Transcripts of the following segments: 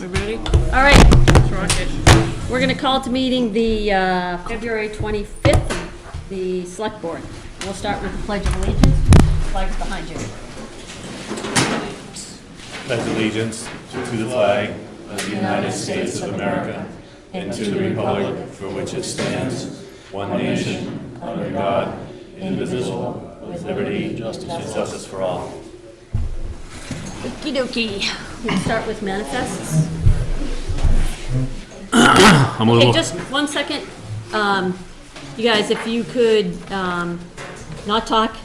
We ready? All right, Let's rock it. we're going to call to meeting the February 25th, the Select Board. We'll start with the Pledge of Allegiance. Flag's behind you. Pledge allegiance to the flag of the United States of America and to the republic for which it stands, one nation, under God, indivisible, with liberty and justice for all. Okie dokie. We'll start with manifests. I'm a Okay, little, just 1 second. You guys, if you could not talk,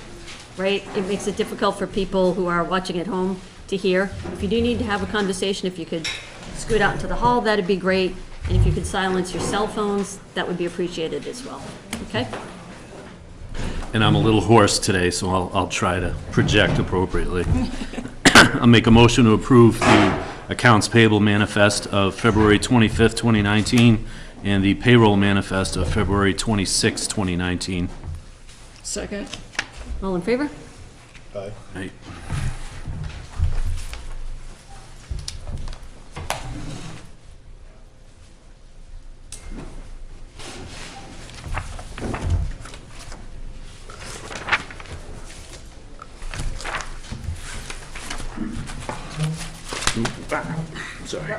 right? It makes it difficult for people who are watching at home to hear. If you do need to have a conversation, if you could scoot out into the hall, that'd be great. And if you could silence your cell phones, that would be appreciated as well. Okay? and I'm a little hoarse today, so I'll try to project appropriately. I'll make a motion to approve the accounts payable manifest of February 25th, 2019, and the payroll manifest of February 26th, 2019. Second. All in favor? Right. Sorry.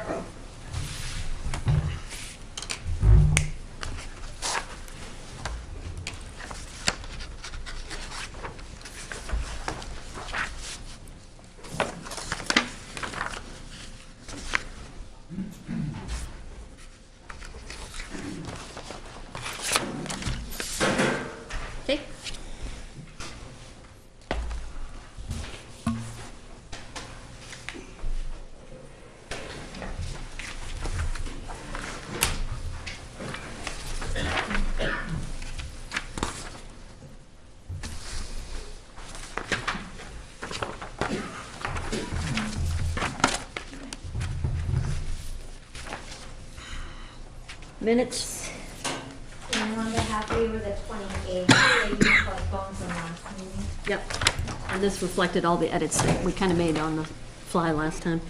Okay. Minutes. Anyone happy with the 28th? They used postponed from last meeting. Yep. And this reflected all the edits that we kind of made on the fly last time.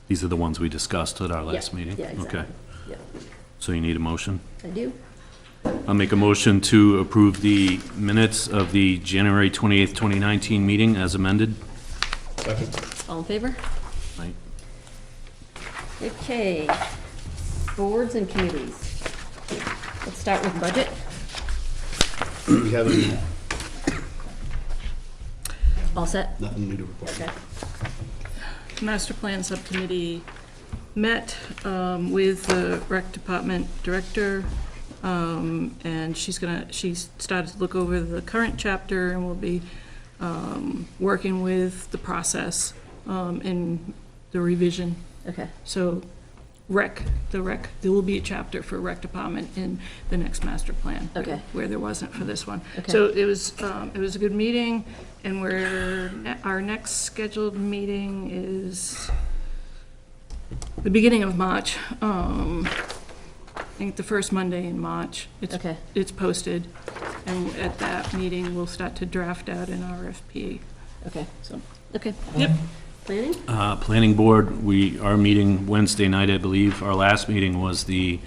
These are the ones we discussed at our last Yeah, meeting? yeah, exactly. Okay, Yep, so you need a motion? I do. I'll make a motion to approve the minutes of the January 28th, 2019 meeting as amended. All in favor? Right. Okay. Boards and committees. Let's start with budget. We haven't, All set? nothing new to report. Okay. Master Plan Subcommittee met with the Rec Department Director, and she started to look over the current chapter and will be working with the process in the revision. Okay. So there will be a chapter for Rec Department in the next master plan. Okay. Where there wasn't for this one. Okay. So it was a good meeting, and our next scheduled meeting is the beginning of March. I think the first Monday in March. Okay. It's posted, and at that meeting, we'll start to draft out an RFP. Okay. So, Okay. yep. Planning? Planning Board, we are meeting Wednesday night, I believe. Our last meeting was the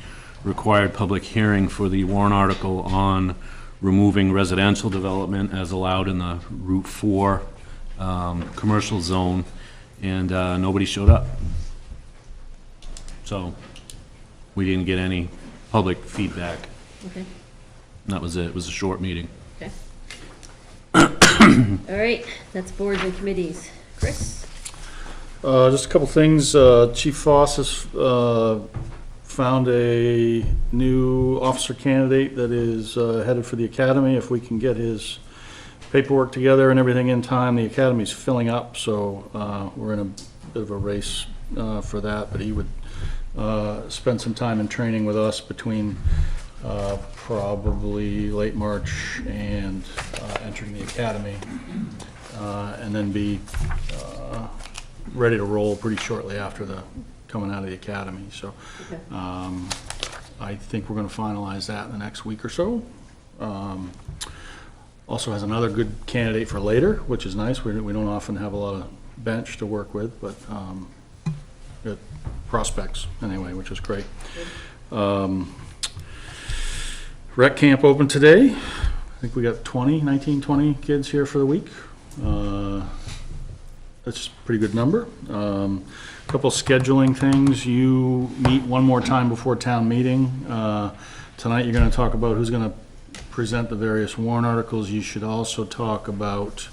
required public hearing for the warrant article on removing residential development as allowed in the Route 4 commercial zone, and nobody showed up. So we didn't get any public feedback. Okay. And that was it. It was a short meeting. Okay. All right, that's boards and committees. Chris? Just a couple things. Chief Foss has found a new officer candidate that is headed for the academy. If we can get his paperwork together and everything in time, the academy's filling up, so we're in a bit of a race for that, but he would spend some time in training with us between probably late March and entering the academy, and then be ready to roll pretty shortly after the coming out of the academy. So Okay. I think we're going to finalize that in the next week or so. also has another good candidate for later, which is nice. We don't often have a lot of bench to work with, but good prospects anyway, which is great. Rec camp open today. I think we got 20 kids here for the week. That's a pretty good number. Couple scheduling things. You meet one more time before town meeting. Tonight you're going to talk about who's going to present the various warrant articles. You should also talk about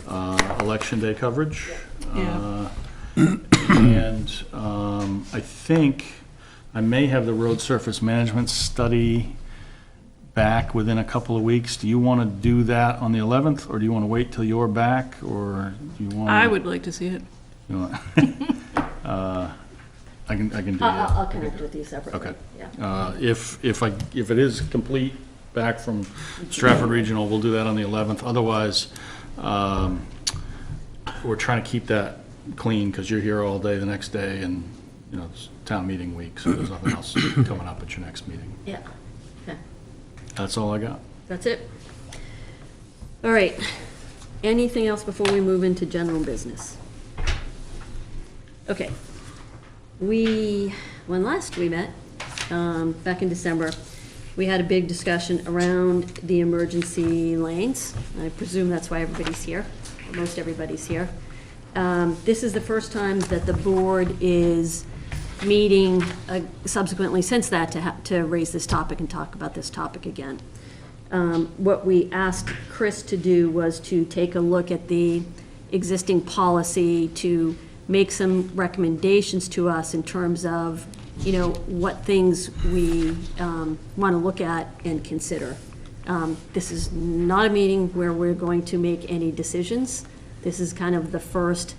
election day coverage. Yeah. And I think I may have the road surface management study back within a couple of weeks. Do you want to do that on the 11th, or do you want to wait till you're back, or do you want to? I would like to see it. You know, I can do that. I'll connect with you separately. Okay. Yeah. If it is complete back from Stratford Regional, we'll do that on the 11th. Otherwise, we're trying to keep that clean because you're here all day the next day, and you know it's town meeting week, so there's nothing else coming up at your next meeting. Yeah. Okay. That's all I got. That's it. All right. Anything else before we move into general business? Okay. When last we met, back in December, we had a big discussion around the emergency lanes. I presume that's why everybody's here, or most everybody's here. This is the first time that the board is meeting subsequently since that to raise this topic and talk about this topic again. What we asked Chris to do was to take a look at the existing policy, to make some recommendations to us in terms of, you know, what things we want to look at and consider. This is not a meeting where we're going to make any decisions. This is kind of the first,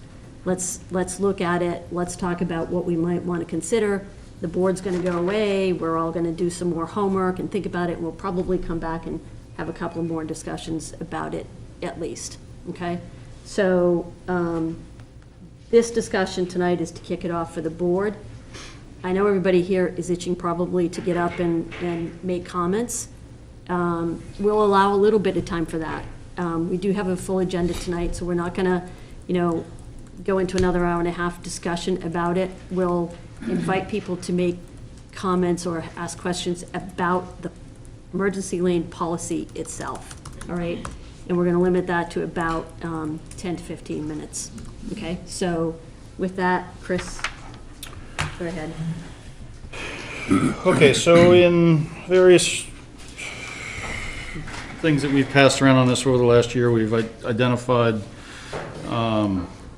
let's look at it, let's talk about what we might want to consider. The board's going to go away, we're all going to do some more homework and think about it, and we'll probably come back and have a couple more discussions about it at least, okay? So this discussion tonight is to kick it off for the board. I know everybody here is itching probably to get up and make comments. We'll allow a little bit of time for that. We do have a full agenda tonight, so we're not gonna, you know, go into another hour and a half discussion about it. We'll invite people to make comments or ask questions about the emergency lane policy itself, all right? And we're gonna limit that to about 10 to 15 minutes, okay? So with that, Chris, go ahead. Okay, so in various things that we've passed around on this over the last year, we've identified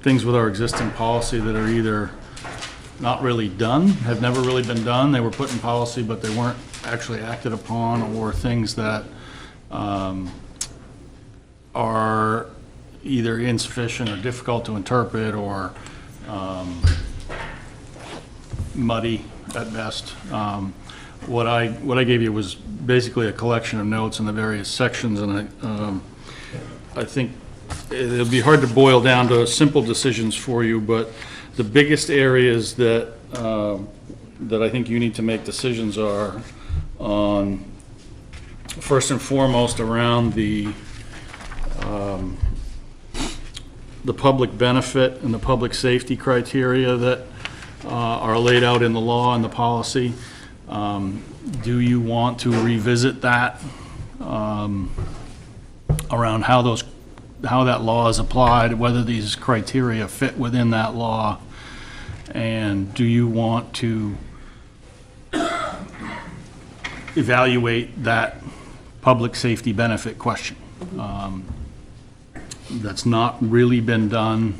things with our existing policy that are either not really done, have never really been done, they were put in policy but they weren't actually acted upon, or things that are either insufficient or difficult to interpret, or muddy at best. What I gave you was basically a collection of notes in the various sections, and I think it'll be hard to boil down to simple decisions for you, but the biggest areas that that I think you need to make decisions are on, first and foremost, around the public benefit and the public safety criteria that are laid out in the law and the policy. Do you want to revisit that around how that law is applied, whether these criteria fit within that law, and do you want to evaluate that public safety benefit question? That's not really been done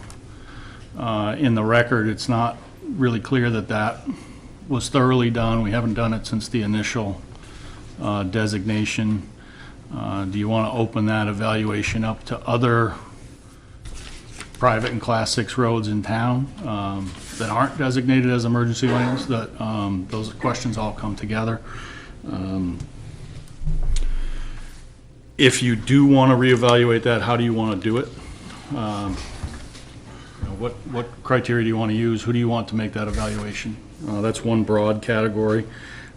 in the record. It's not really clear that that was thoroughly done. We haven't done it since the initial designation. Do you want to open that evaluation up to other private and Class 6 roads in town that aren't designated as emergency lanes? That those questions all come together. If you do want to reevaluate that, how do you want to do it? What criteria do you want to use? Who do you want to make that evaluation? That's one broad category.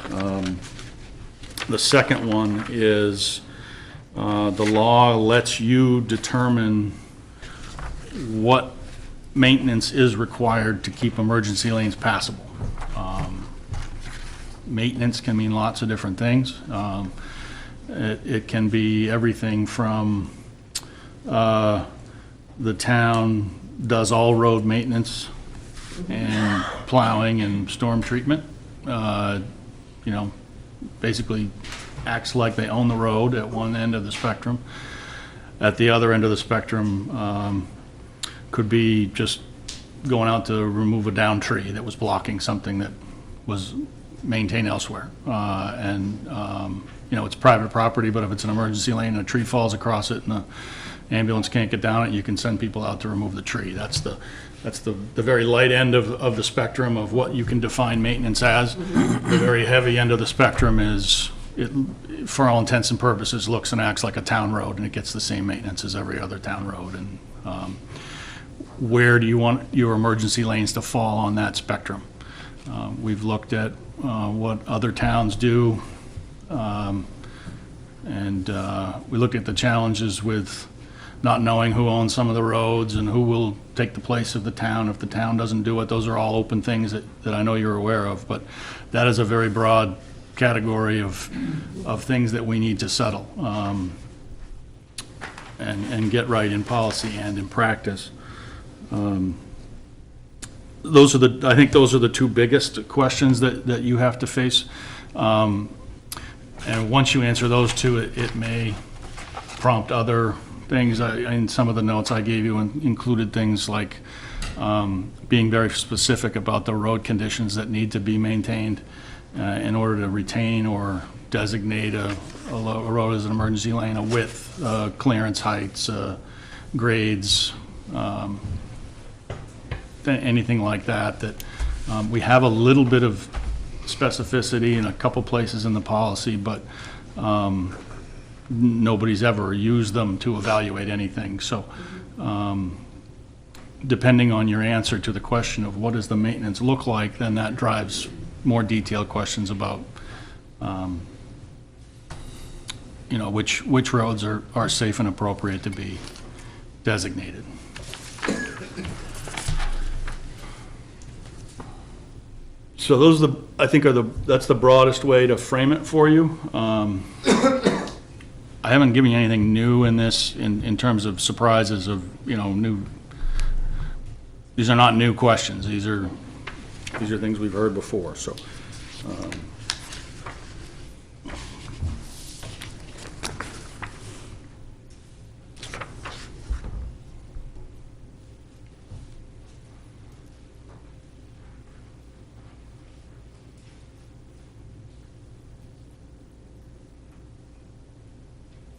The second one is The law lets you determine what maintenance is required to keep emergency lanes passable. Maintenance can mean lots of different things. It can be everything from the town does all road maintenance and plowing and storm treatment. You know, basically acts like they own the road at one end of the spectrum. At the other end of the spectrum, could be just going out to remove a down tree that was blocking something that was maintained elsewhere. You know, it's private property, but if it's an emergency lane and a tree falls across it and the ambulance can't get down it, you can send people out to remove the tree. That's the very light end of the spectrum of what you can define maintenance as. The very heavy end of the spectrum is, it, for all intents and purposes, looks and acts like a town road, and it gets the same maintenance as every other town road. And where do you want your emergency lanes to fall on that spectrum? We've looked at what other towns do, and we looked at the challenges with not knowing who owns some of the roads and who will take the place of the town if the town doesn't do it. Those are all open things that I know you're aware of, but that is a very broad category of things that we need to settle and get right in policy and in practice. I think those are the two biggest questions that you have to face. And once you answer those two, it may prompt other things. In some of the notes I gave you included things like being very specific about the road conditions that need to be maintained in order to retain or designate a road as an emergency lane, a width, clearance heights, grades, anything like that. We have a little bit of specificity in a couple places in the policy, but nobody's ever used them to evaluate anything. So depending on your answer to the question of what does the maintenance look like, then that drives more detailed questions about you know, which roads are safe and appropriate to be designated. So those I think that's the broadest way to frame it for you. I haven't given you anything new in this in terms of surprises of, you know, new. These are not new questions. These are things we've heard before. So.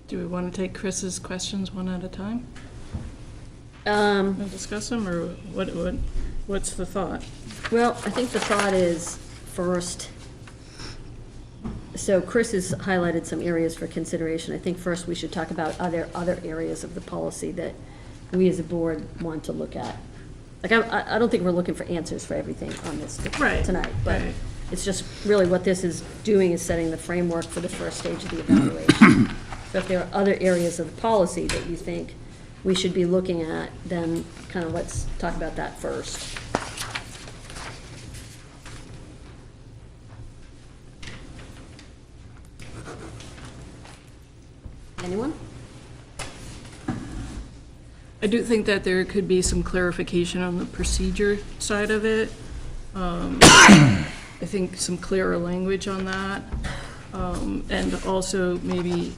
Do we want to take Chris's questions one at a time? Um, And discuss them, or what's the thought? Well, I think the thought is, first, so Chris has highlighted some areas for consideration. I think first we should talk about other areas of the policy that we as a board want to look at. Like, I don't think we're looking for answers for everything on this Right, tonight, but right. it's just really what this is doing is setting the framework for the first stage of the evaluation. So if there are other areas of the policy that you think we should be looking at, then kind of let's talk about that first. Anyone? I do think that there could be some clarification on the procedure side of it. I think some clearer language on that. And also maybe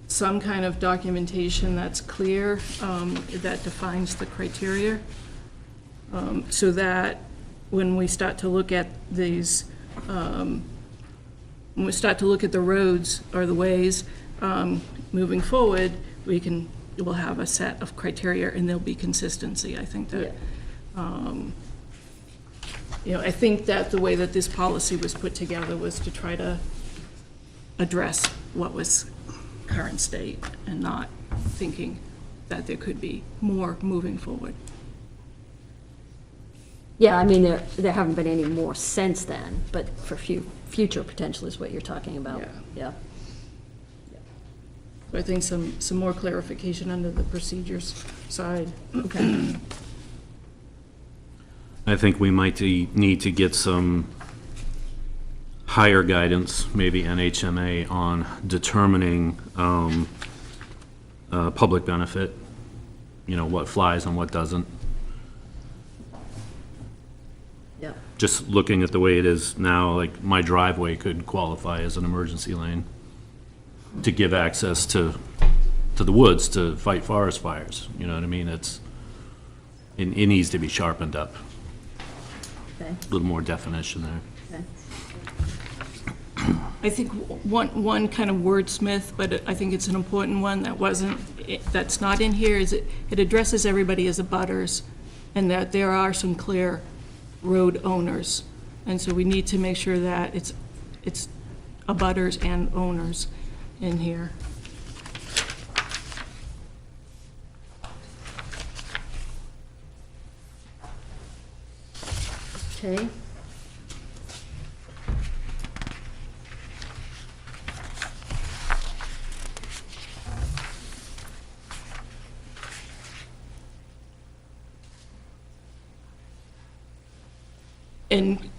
some kind of documentation that's clear, that defines the criteria, so that when we start to look at these, when we start to look at the roads or the ways moving forward, we'll have a set of criteria and there'll be consistency. I think that, you know, I think that the way that this policy was put together was to try to address what was current state and not thinking that there could be more moving forward. Yeah, I mean, there haven't been any more since then, but for future potential is what you're talking about. Yeah. Yeah. I think some more clarification under the procedures side. Okay. I think we might need to get some higher guidance, maybe NHMA, on determining public benefit, what flies and what doesn't. Yep. Just looking at the way it is now, like my driveway could qualify as an emergency lane to give access to the woods to fight forest fires. You know what I mean? It needs to be sharpened up. Okay. A little more definition there. Okay. I think one kind of wordsmith, but I think it's an important one that's not in here, is it addresses everybody as abutters, and that there are some clear road owners. And so we need to make sure that it's abutters and owners in here. Okay. And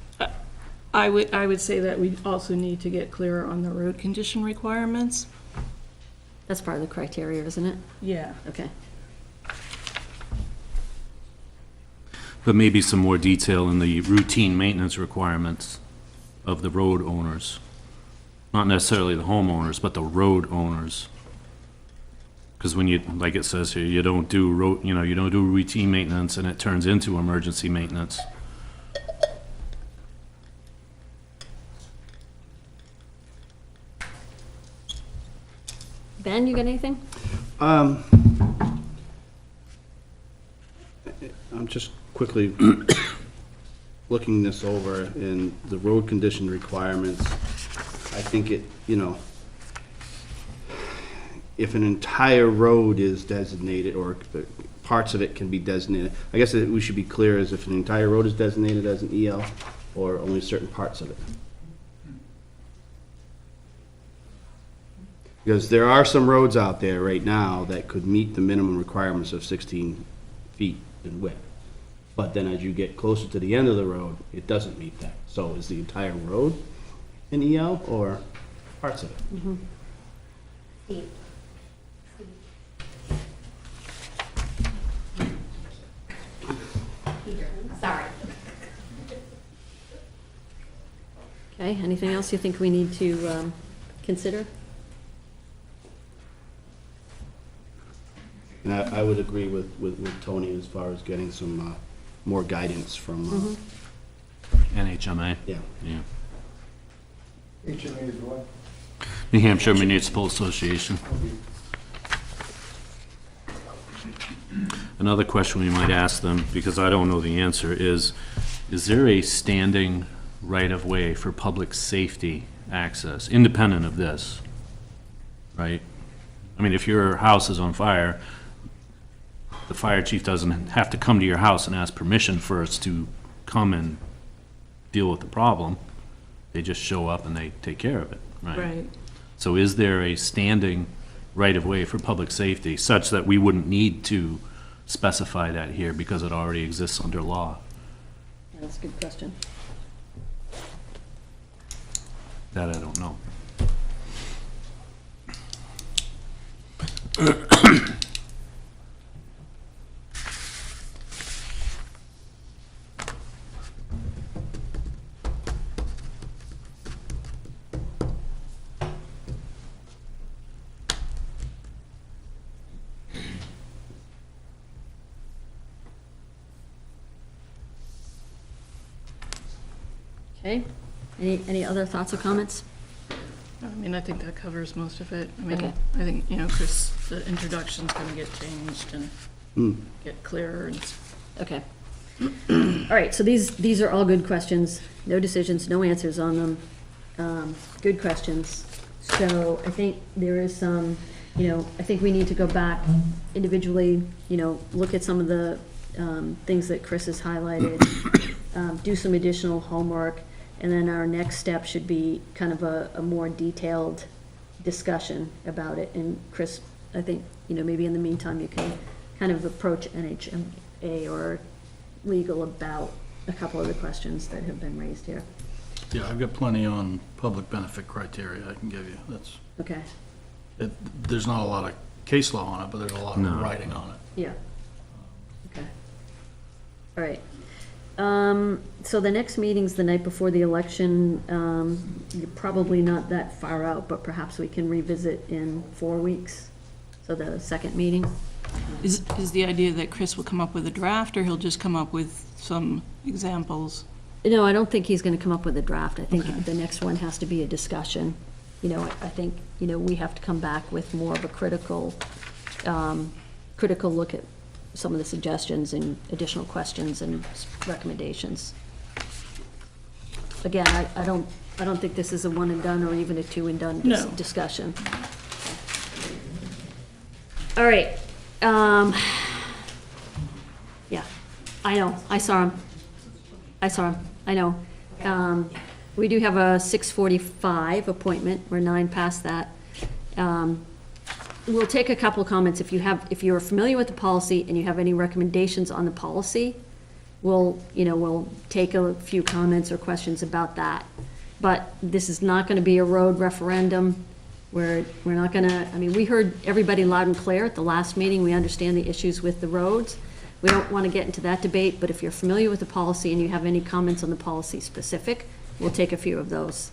I would say that we also need to get clearer on the road condition requirements. That's part of the criteria, isn't it? Yeah. Okay. But maybe some more detail in the routine maintenance requirements of the road owners. Not necessarily the homeowners, but the road owners. Because when you, like it says here, you don't do routine maintenance and it turns into emergency maintenance. Ben, you got anything? I'm just quickly looking this over in the road condition requirements. I think if an entire road is designated or parts of it can be designated, I guess that we should be clear as if an entire road is designated as an EL or only certain parts of it. Because there are some roads out there right now that could meet the minimum requirements of 16 feet in width. But then as you get closer to the end of the road, it doesn't meet that. So is the entire road an EL or parts of it? Steve. Peter, sorry. Okay, anything else you think we need to consider? And I would agree with Tony as far as getting some more guidance from, NHMA. yeah. Yeah. HMA is what? New Hampshire Municipal Association. Another question we might ask them, because I don't know the answer, is there a standing right-of-way for public safety access, independent of this, right? I mean, if your house is on fire, the fire chief doesn't have to come to your house and ask permission first to come and deal with the problem. They just show up and they take care of it, right? Right. So is there a standing right-of-way for public safety such that we wouldn't need to specify that here because it already exists under law? Yeah, that's a good question. That I don't know. Okay, any other thoughts or comments? I mean, I think that covers most of it. I mean, Okay. I think, Chris, the introduction's gonna get changed and get clearer and. Okay. All right, so these are all good questions. No decisions, no answers on them. Good questions. So I think there is some, I think we need to go back individually, look at some of the things that Chris has highlighted, do some additional homework, and then our next step should be kind of a more detailed discussion about it. And Chris, I think, maybe in the meantime, you can kind of approach NHMA or legal about a couple of the questions that have been raised here. Yeah, I've got plenty on public benefit criteria I can give you. Okay, There's not a lot of case law on it, but there's a lot of No. writing on it. yeah. Okay. All right. So the next meeting's the night before the election. You're probably not that far out, but perhaps we can revisit in 4 weeks. So the second meeting. Is the idea that Chris will come up with a draft, or he'll just come up with some examples? No, I don't think he's gonna come up with a draft. I think Okay. the next one has to be a discussion. I think, we have to come back with more of a critical look at some of the suggestions and additional questions and recommendations. Again, I don't think this is a one and done or even a two and done No. discussion. All right, yeah, I know, I saw him, I know. We do have a 6:45 appointment, we're 9 past that. We'll take a couple comments. If you're familiar with the policy and you have any recommendations on the policy, we'll take a few comments or questions about that. But this is not gonna be a road referendum. We're not gonna, we heard everybody loud and clear at the last meeting. We understand the issues with the roads. We don't wanna get into that debate, but if you're familiar with the policy and you have any comments on the policy specific, we'll take a few of those.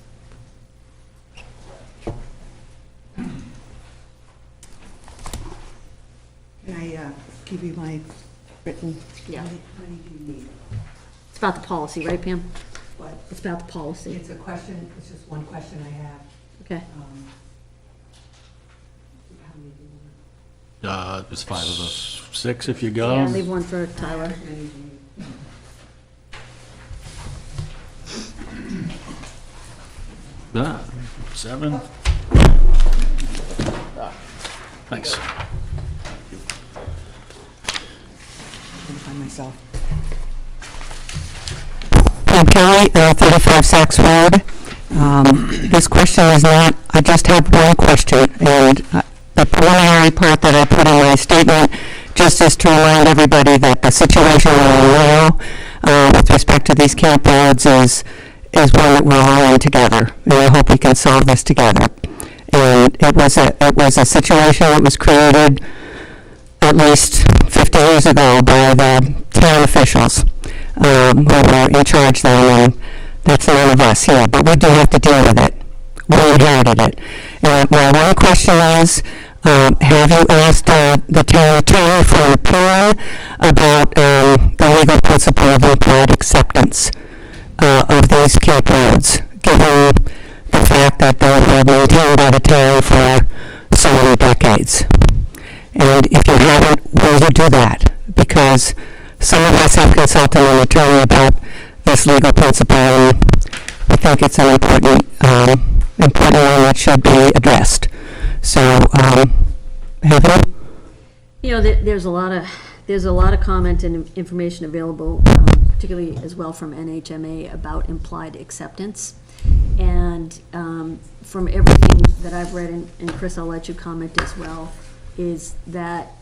Can I give you my written? Yeah. How many do you need? It's about the policy, right, Pam? What? It's about the policy. It's a question, it's just one question I have. Okay. How many do you want? There's 5 of us. 6 if you got Yeah, them. leave one for Tyler. How many do you need? Ah, 7. Thanks. By myself. Pam Kelly, 35 Saks Road. This question is not, I just have one question, and the preliminary part that I put in my statement just is to remind everybody that the situation we're in now with respect to these camp roads is one that we're all in together, and I hope we can solve this together. And it was a situation that was created at least 50 years ago by the town officials who were in charge then, and that's none of us here, but we do have to deal with it. We inherited it. And my one question is, have you asked the town attorney for an opinion about the legal principle of implied acceptance of these camp roads, given the fact that they were maintained by the town for so many decades? And if you haven't, will you do that? Because some of us have consulted an attorney about this legal principle, and I think it's an important one that should be addressed. So, have you? There's a lot of comment and information available, particularly as well from NHMA about implied acceptance. And from everything that I've read, and Chris, I'll let you comment as well, is that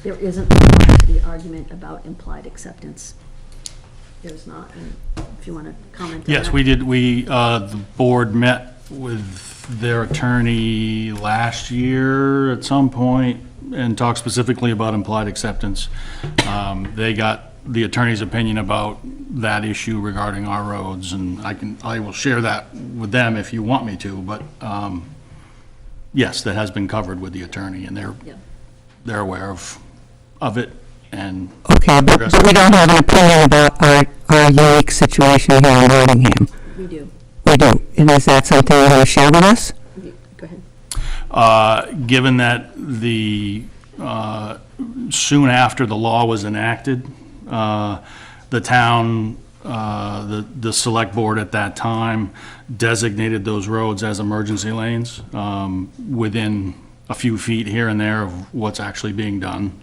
there isn't much to the argument about implied acceptance. There's not, and if you want to comment on that. Yes, we did. The board met with their attorney last year at some point and talked specifically about implied acceptance. They got the attorney's opinion about that issue regarding our roads, and I will share that with them if you want me to, but yes, that has been covered with the attorney, and they're aware of it. And Okay, but we don't have an opinion about our unique situation here in Nottingham. We do. We do. And is that something you want to share with us? Go ahead. given that soon after the law was enacted, the town, the select board at that time designated those roads as emergency lanes, within a few feet here and there of what's actually being done.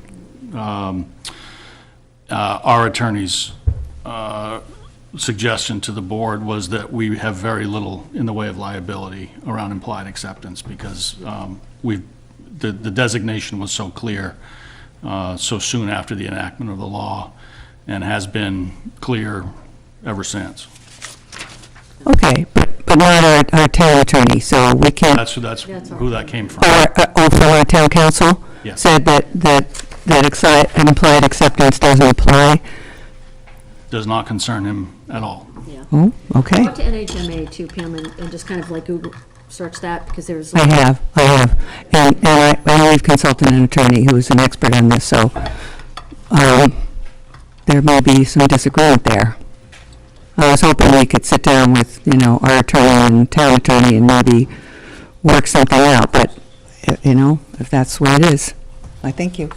Our attorneys suggestion to the board was that we have very little in the way of liability around implied acceptance, because the designation was so clear so soon after the enactment of the law, and has been clear ever since. Okay, but not our town attorney, so we can't, That's who that came from. from our town council? Yes. Said that an implied acceptance doesn't apply? Does not concern him at all. Yeah. Oh, okay. Talk to NHMA too, Pam, and just kind of like Google search that, because there's. I have. And I know you've consulted an attorney who is an expert on this, so there may be some disagreement there. I was hoping we could sit down with, our attorney and town attorney and maybe work something out, but, if that's the way it is, I thank you.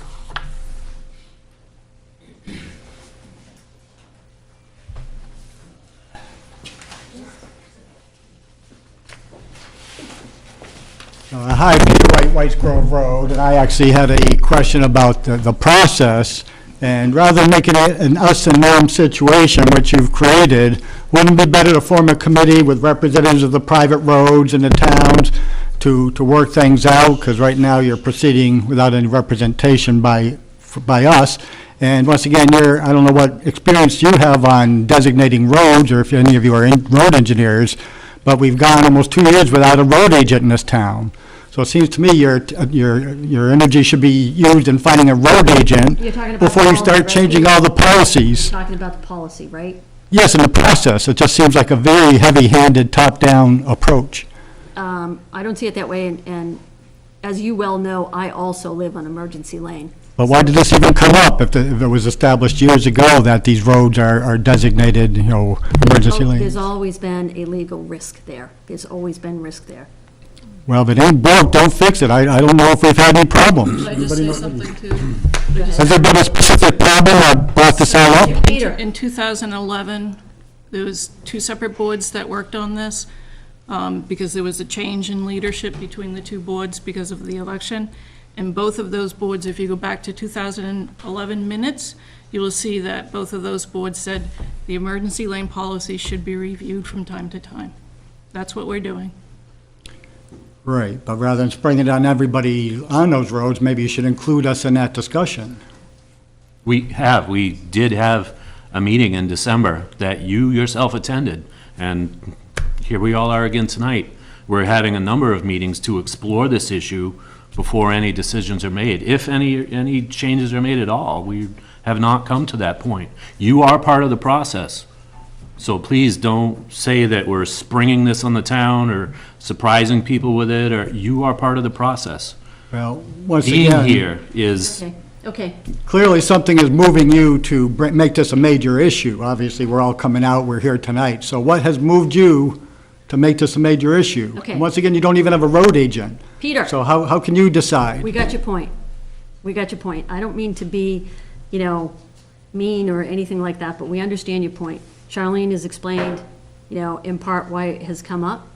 Hi, Peter White, Whites Grove Road, and I actually had a question about the process. And rather than making it an us and them situation, which you've created, wouldn't it be better to form a committee with representatives of the private roads and the towns to work things out? Because right now you're proceeding without any representation by us. And once again, I don't know what experience you have on designating roads, or if any of you are road engineers, but we've gone almost 2 years without a road agent in this town. So it seems to me your energy should be used in finding a road agent You're talking about before you the start policy, right? changing all the policies. Talking about the policy, right? Yes, in the process. It just seems like a very heavy-handed, top-down approach. I don't see it that way, and as you well know, I also live on emergency lane. But why did this even come up if it was established years ago that these roads are designated, emergency lanes? There's always been a legal risk there. There's always been risk there. Well, if it ain't broke, don't fix it. I don't know if we've had any problems. Could I just say something too? Has there been a specific problem that brought this all up? Peter? In 2011, there was 2 separate boards that worked on this, because there was a change in leadership between the 2 boards because of the election. And both of those boards, if you go back to 2011 minutes, you will see that both of those boards said the emergency lane policy should be reviewed from time to time. That's what we're doing. Right, but rather than springing it on everybody on those roads, maybe you should include us in that discussion. We did have a meeting in December that you yourself attended, and here we all are again tonight. We're having a number of meetings to explore this issue before any decisions are made. If any changes are made at all, we have not come to that point. You are part of the process. So please don't say that we're springing this on the town or surprising people with it, or you are part of the process. Well, once Being again, here is, Okay. clearly something is moving you to make this a major issue. Obviously, we're all coming out, we're here tonight. So what has moved you to make this a major issue? Okay. And once again, you don't even have a road agent. Peter? So how can you decide? We got your point. We got your point. I don't mean to be, mean or anything like that, but we understand your point. Charlene has explained, in part why it has come up.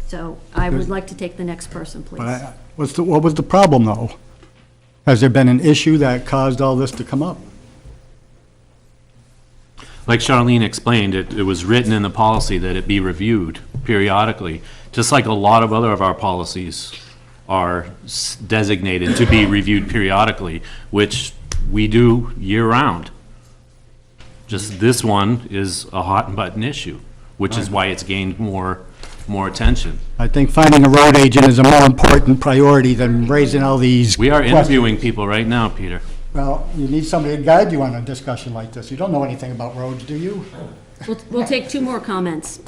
So I would like to take the next person, please. But what was the problem, though? Has there been an issue that caused all this to come up? like Charlene explained, it was written in the policy that it be reviewed periodically, just like a lot of other of our policies are designated to be reviewed periodically, which we do year-round. Just this one is a hot button issue, which is why it's gained more attention. I think finding a road agent is a more important priority than raising all these We are questions. interviewing people right now, Peter. Well, you need somebody to guide you on a discussion like this. You don't know anything about roads, do you? We'll take two more comments.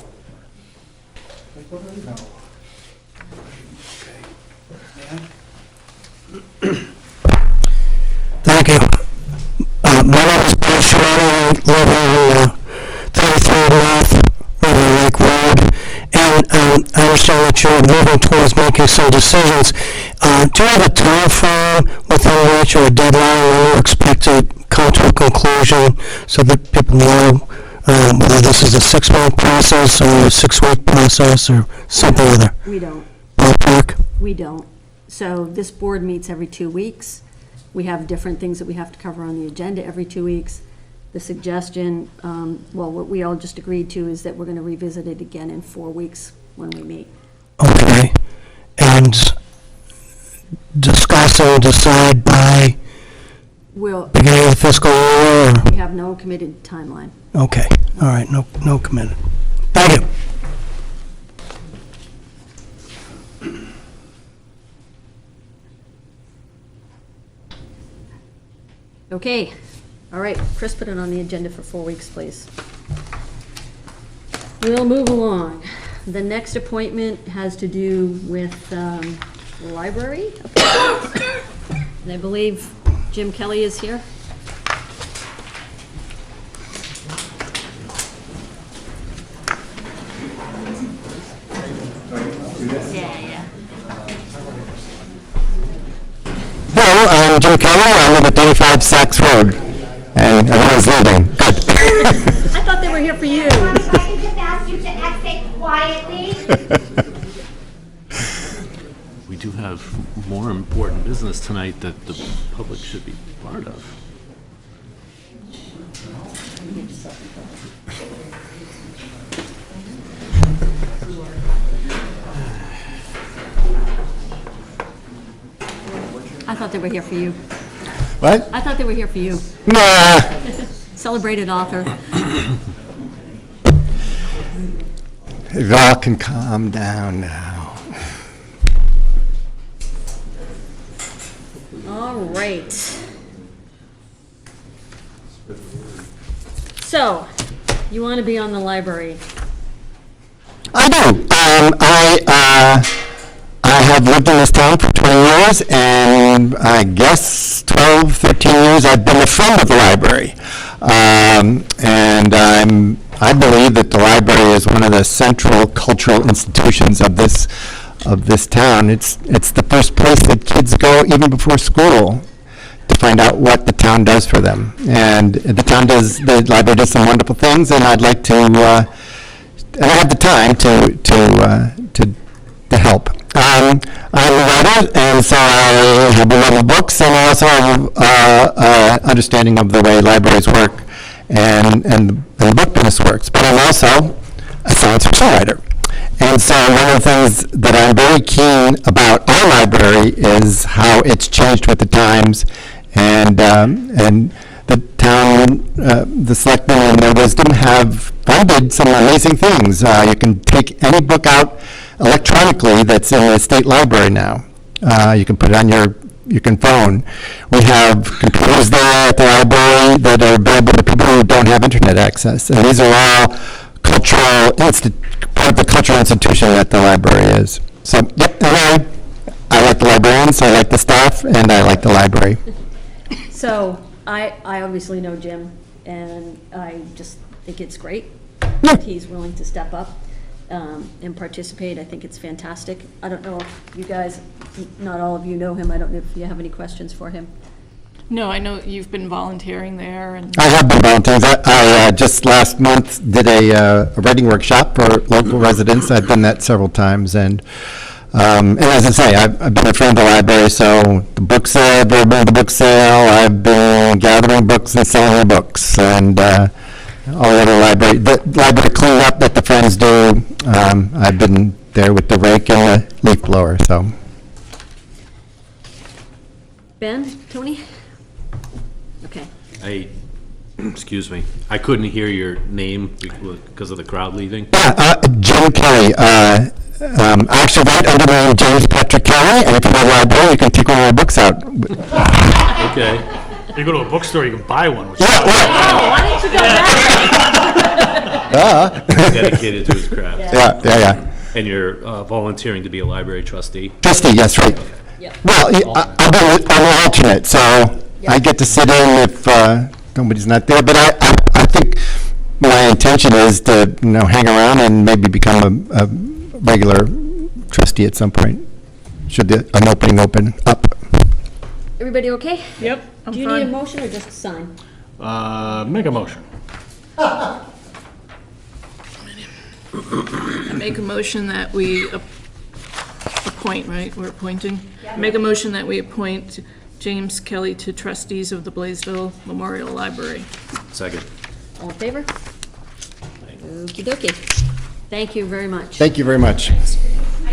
Thank you. My name is Bill Shirley, live on 33 North River Lake Road, and I understand that you're moving towards making some decisions. Do you have a time frame within which, or a deadline when you expect to come to a conclusion so that people know whether this is a 6-month process or a 6-week process or something other? We don't. Ballpark? We don't. So this board meets every 2 weeks. We have different things that we have to cover on the agenda every 2 weeks. the suggestion, well, what we all just agreed to is that we're going to revisit it again in 4 weeks when we meet. Okay. And discuss and decide by We'll, beginning of the fiscal year? Or? we have no committed timeline. Okay, all right, no commitment. Thank you. Okay, all right, Chris, put it on the agenda for 4 weeks, please. We'll move along. The next appointment has to do with library appointments. And I believe Jim Kelly is here. Hello, I'm Jim Kelly. I live at 35 Saks Road, and everyone's leaving. Good. I thought they were here for you. If I could just ask you to exit quietly. We do have more important business tonight that the public should be part of. I thought they were here for you. What? I thought they were here for you. Nah. Celebrated author. You all can calm down now. All right. So, you want to be on the library. I do. I have lived in this town for 20 years, and I guess 12, 13 years I've been a friend of the library. And I believe that the library is one of the central cultural institutions of this town. It's the first place that kids go even before school to find out what the town does for them. And the library does some wonderful things, and I'd like to, and I have the time to help. I'm a writer, and so I have a lot of books, and I also have understanding of the way libraries work and the book business works. But I'm also a science fiction writer. And so one of the things that I'm very keen about our library is how it's changed with the times, and the town, the selectmen and their wisdom have funded some amazing things. You can take any book out electronically that's in the state library now. You can put it on your phone. We have computers there at the library that are available to people who don't have internet access. And these are all part of the cultural institution that the library is. So, yep, and I like the librarians, I like the staff, and I like the library. So, I obviously know Jim, and I just think it's great that he's willing to step up and participate. I think it's fantastic. I don't know if you guys, not all of you know him. I don't know if you have any questions for him. No, I know you've been volunteering there, and I have been volunteering. I just last month did a writing workshop for local residents. I've done that several times, and as I say, I've been a friend of the library, so the book sale, I've been to the book sale, I've been gathering books and selling the books, and all the other the library cleanup that the friends do, I've been there with the rake and the leaf blower, so. Ben, Tony? Okay. Excuse me, I couldn't hear your name because of the crowd leaving. Yeah, Jim Kelly. I actually write under the name James Patrick Kelly, and if you go to the library, you can take one of my books out. Okay. You go to a bookstore, you can buy one. Which Oh, why didn't you go back? Dedicated to his craft. Yeah. And you're volunteering to be a library trustee? Trustee, yes, right. Yep. Well, I'm an alternate, so I get to sit in if nobody's not there. But I think my intention is to hang around and maybe become a regular trustee at some point. Should an opening open up? Everybody okay? yep, I'm Do you need a fine. motion or just a sign? Make a motion. I make a motion that we appoint, right, we're appointing? Make a motion that we appoint James Kelly to trustees of the Blaisdell Memorial Library. Second. All in favor? Okey dokey. Thank you very much. Thank you very much. I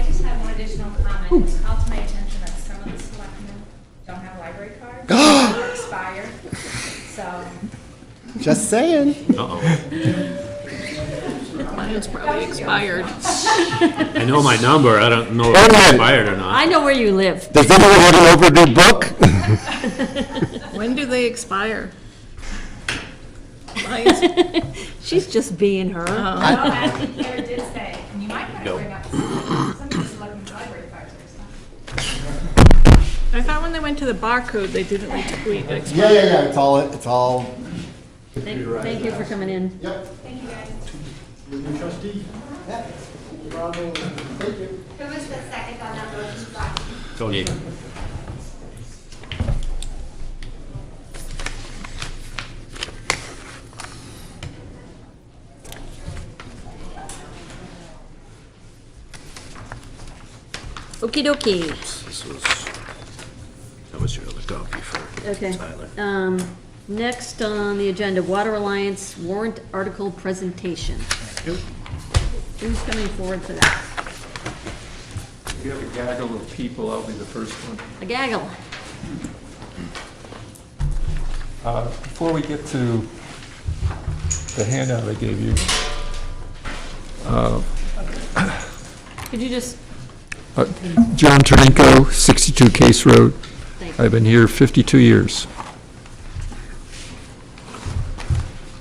just have one additional comment. It's called to my attention that some of the selectmen don't have library cards. They're expired. So, Just saying. Mine's probably expired. I know my number, I don't know if Wait a it's minute. expired or not. I know where you live. Does anyone have an overdue book? When do they expire? Mine's, She's just being her. well, as Peter did say, and you might want to bring up some of the selectmen's library cards or something. I thought when they went to the barcode, they didn't expire. Yeah, it's all. Thank you for coming in. Thank you, guys. Trustee? Who was the second on that motion? Tony. Okey dokey. That was your other copy for Okay. Tyler. Next on the agenda, Water Alliance warrant article presentation. Who's coming forward for that? We have a gaggle of people, I'll be the first one. A gaggle. Before we get to the handout I gave you, Could you just, John Trinko, 62 Case Road. thank you. I've been here 52 years.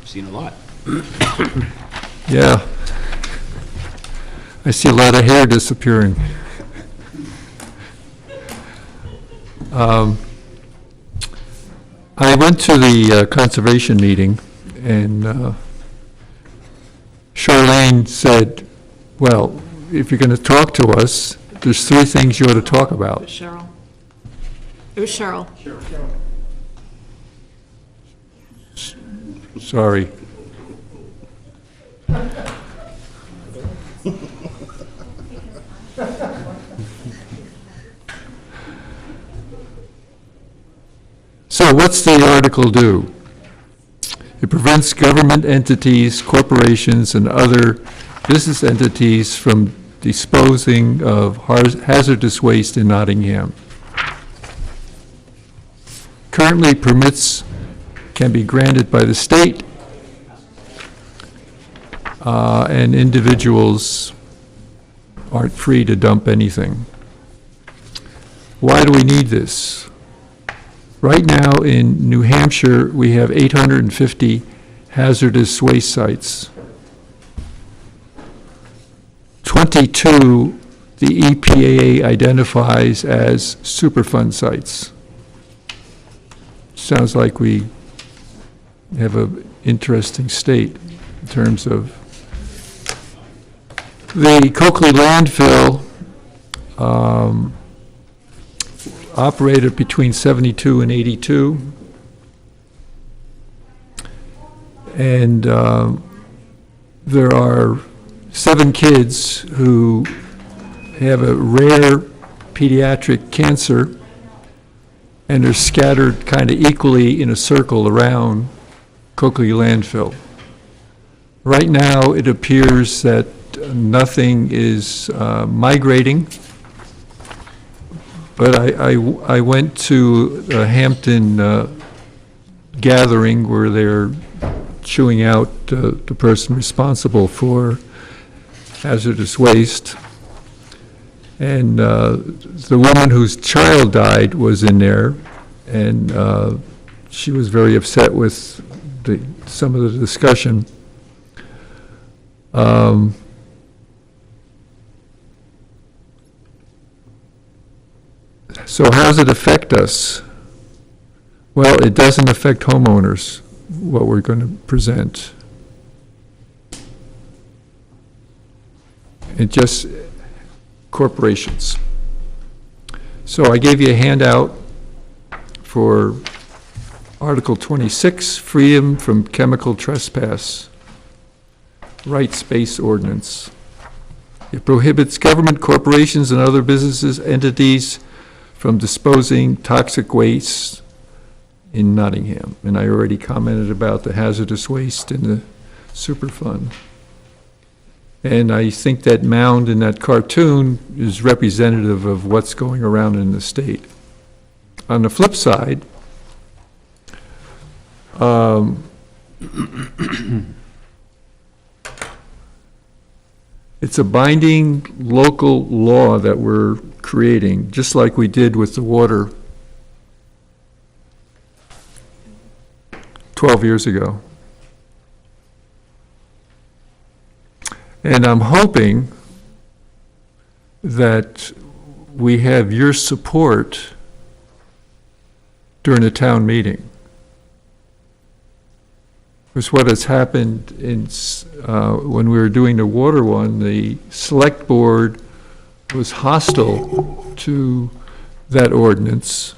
Seen a lot. Yeah. I see a lot of hair disappearing. I went to the conservation meeting, and Charlene said, well, if you're going to talk to us, there's 3 things you ought to talk about. Cheryl. It was Cheryl. Sorry. So what's the article do? It prevents government entities, corporations, and other business entities from disposing of hazardous waste in Nottingham. Currently, permits can be granted by the state, and individuals aren't free to dump anything. Why do we need this? Right now in New Hampshire, we have 850 hazardous waste sites. 22 the EPA identifies as Superfund sites. Sounds like we have an interesting state in terms of the Coakley landfill. Operated between 72 and 82. And there are 7 kids who have a rare pediatric cancer, and they're scattered kind of equally in a circle around Coakley landfill. Right now, it appears that nothing is migrating. But I went to a Hampton gathering where they're chewing out the person responsible for hazardous waste. And the woman whose child died was in there, and she was very upset with some of the discussion. So how does it affect us? Well, it doesn't affect homeowners, what we're going to present. It just corporations. So I gave you a handout for Article 26, freedom from chemical trespass, rights-based ordinance. It prohibits government, corporations, and other businesses, entities from disposing toxic waste in Nottingham. And I already commented about the hazardous waste in the Superfund. And I think that mound in that cartoon is representative of what's going around in the state. On the flip side, it's a binding local law that we're creating, just like we did with the water 12 years ago. And I'm hoping that we have your support during a town meeting. Because what has happened when we were doing the water one, the select board was hostile to that ordinance,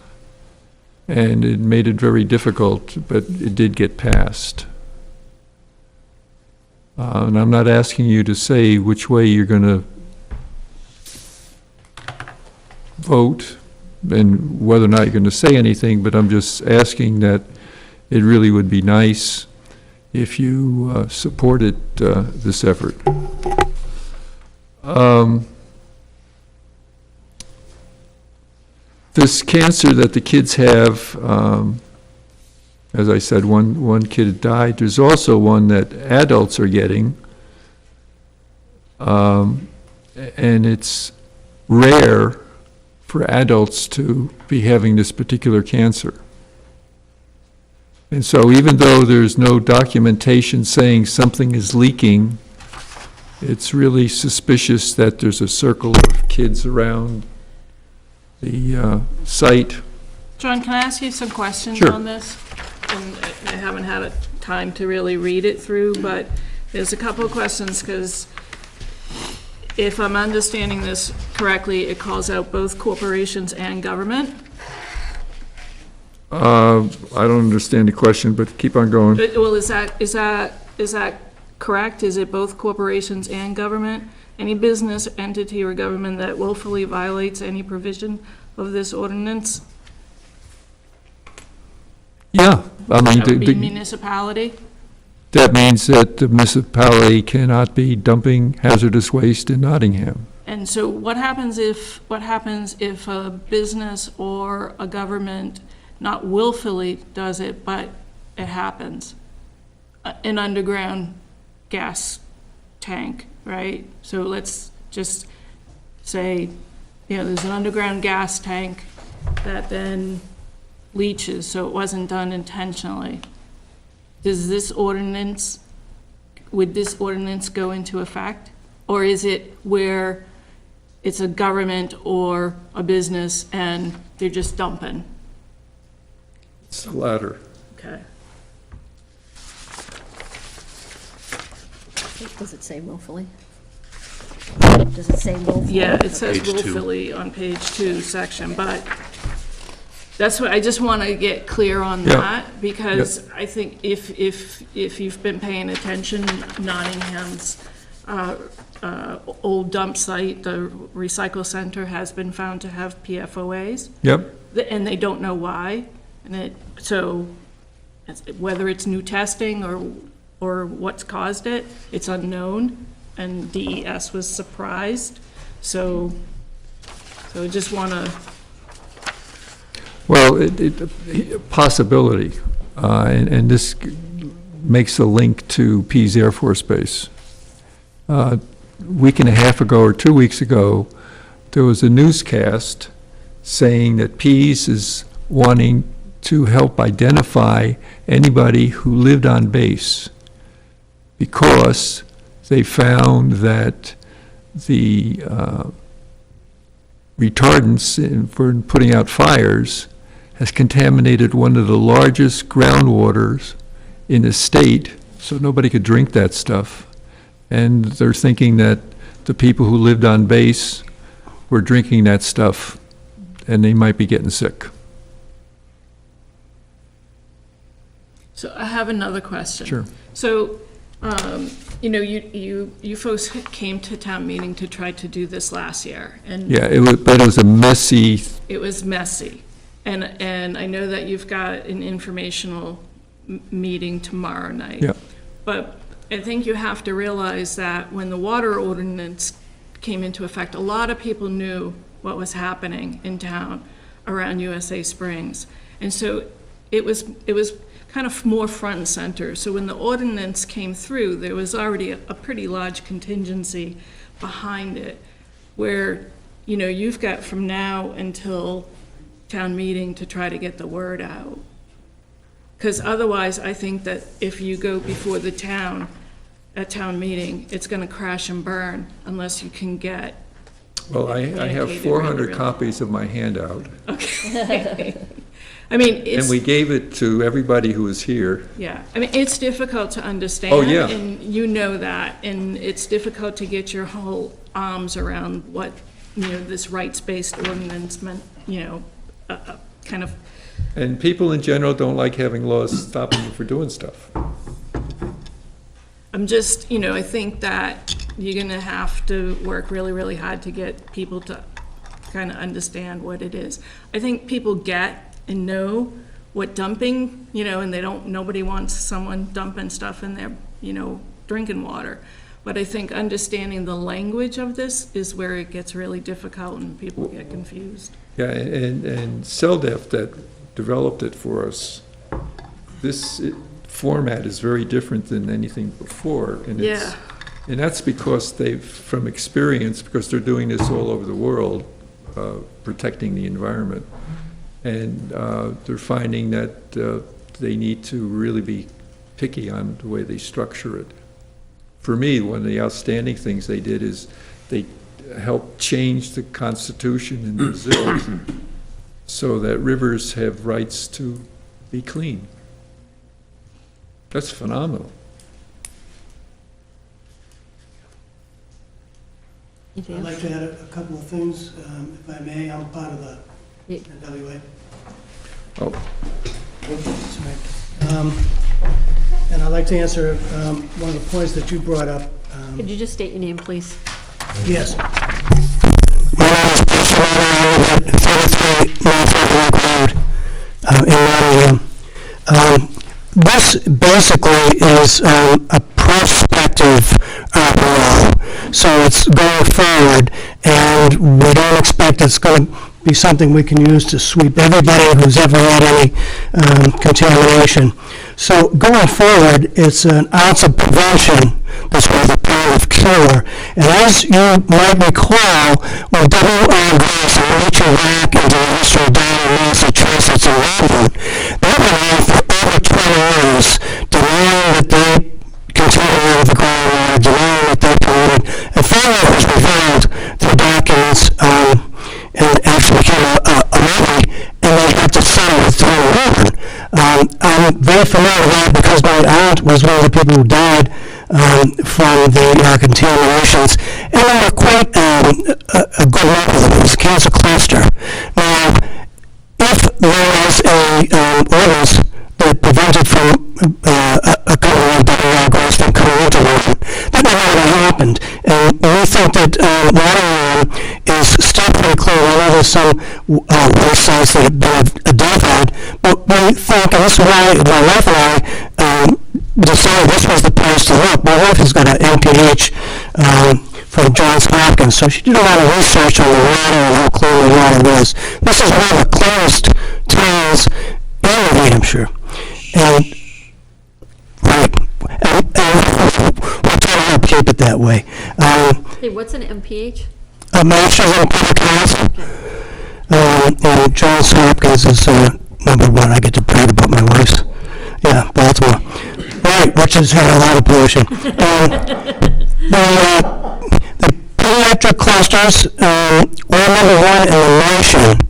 and it made it very difficult, but it did get passed. And I'm not asking you to say which way you're going to vote and whether or not you're going to say anything, but I'm just asking that it really would be nice if you supported this effort. This cancer that the kids have, as I said, one kid died. There's also one that adults are getting, and it's rare for adults to be having this particular cancer. And so even though there's no documentation saying something is leaking, it's really suspicious that there's a circle of kids around the site. John, can I ask you some questions Sure. on this? And I haven't had a time to really read it through, but there's a couple of questions, because if I'm understanding this correctly, it calls out both corporations and government. I don't understand the question, but keep on going. Well, is that correct? Is it both corporations and government? Any business entity or government that willfully violates any provision of this ordinance? Yeah, I mean, That would be municipality? that means that the municipality cannot be dumping hazardous waste in Nottingham. And so what happens if a business or a government not willfully does it, but it happens? An underground gas tank, right? So let's just say, there's an underground gas tank that then leaches, so it wasn't done intentionally. Would this ordinance go into effect? Or is it where it's a government or a business and they're just dumping? It's the latter. Okay. Does it say willfully? Does it say willfully? Yeah, it says Page 2. willfully on page 2 section, but that's what, I just want to get clear on Yeah. that, because I think if you've been paying attention, Nottingham's old dump site, the recycle center, has been found to have PFOAs, Yep, and they don't know why. And so whether it's new testing or what's caused it, it's unknown, and DES was surprised. So I just want to, well, possibility, and this makes a link to Pease Air Force Base. A week and a half ago or 2 weeks ago, there was a newscast saying that Pease is wanting to help identify anybody who lived on base, because they found that the retardants for putting out fires has contaminated one of the largest groundwaters in the state, so nobody could drink that stuff. And they're thinking that the people who lived on base were drinking that stuff, and they might be getting sick. so I have another question. Sure. So, you folks came to town meeting to try to do this last year, and Yeah, but it was a messy, it was messy. And I know that you've got an informational meeting tomorrow night. Yeah. But I think you have to realize that when the water ordinance came into effect, a lot of people knew what was happening in town around USA Springs. And so it was kind of more front and center. So when the ordinance came through, there was already a pretty large contingency behind it, where, you know, you've got from now until town meeting to try to get the word out. Because otherwise, I think that if you go before the town at town meeting, it's gonna crash and burn unless you can get. Well, I have communicated 400 really. copies of my handout, Okay. I mean, and we gave it to everybody who was here. yeah, I mean, it's difficult to understand. Oh, yeah. And you know that, and it's difficult to get your whole arms around what, you know, this rights-based ordinance meant, you know, kind of. And people in general don't like having laws stopping you for doing stuff. I'm just, you know, I think that you're gonna have to work really, really hard to get people to kind of understand what it is. I think people get and know what dumping, you know, and nobody wants someone dumping stuff in their, you know, drinking water. But I think understanding the language of this is where it gets really difficult and people get confused. Yeah, and CELDEF that developed it for us, this format is very different than anything before. And Yeah. and that's because from experience, because they're doing this all over the world, protecting the environment. And they're finding that they need to really be picky on the way they structure it. For me, one of the outstanding things they did is they helped change the constitution in Brazil so that rivers have rights to be clean. That's phenomenal. I'd like to add a couple of things, if I may. I'm part of the NWA. Oh, And I'd like to answer one of the points that you brought up. Could you just state your name, please? Yes. My name is Bruce Ryan. I live at 33 North Road in Nottingham. This basically is a prospective law, so it's going forward, and we don't expect it's going to be something we can use to sweep everybody who's ever had any contamination. So going forward, it's an ounce of prevention that's worth a pound of cure. And as you might recall, when W.R. Grace and Rachel Rack and the Industrial down in Massachusetts and London, they went on for over 20 years denying that they contaminated the groundwater, denying that they polluted. And finally, it was revealed through documents and actually became a movie, and they had to settle with Tony Warren. I'm very familiar with that because my aunt was one of the people who died from the contaminations, and they were quite a good number of them. It was a cancer cluster. Now, if there was a ordinance that prevented from a company like W.R. Grace from coming into London, that never really happened. And we think that Nottingham is still pretty clear. I know there's some waste sites that have been identified, but we think, and this is why my wife and I decided this was the place to look. My wife has got an MPH from Johns Hopkins, so she did a lot of research on the water and how clean the water was. This is one of the cleanest towns in New Hampshire. And, right, and we'll try to help keep it that way. Hey, what's an MPH? A Master's in Public Health. And Johns Hopkins is number one. I get to brag about my wife's. Yeah, Baltimore. Right, which has had a lot of pollution. The pediatric clusters were number one in the nation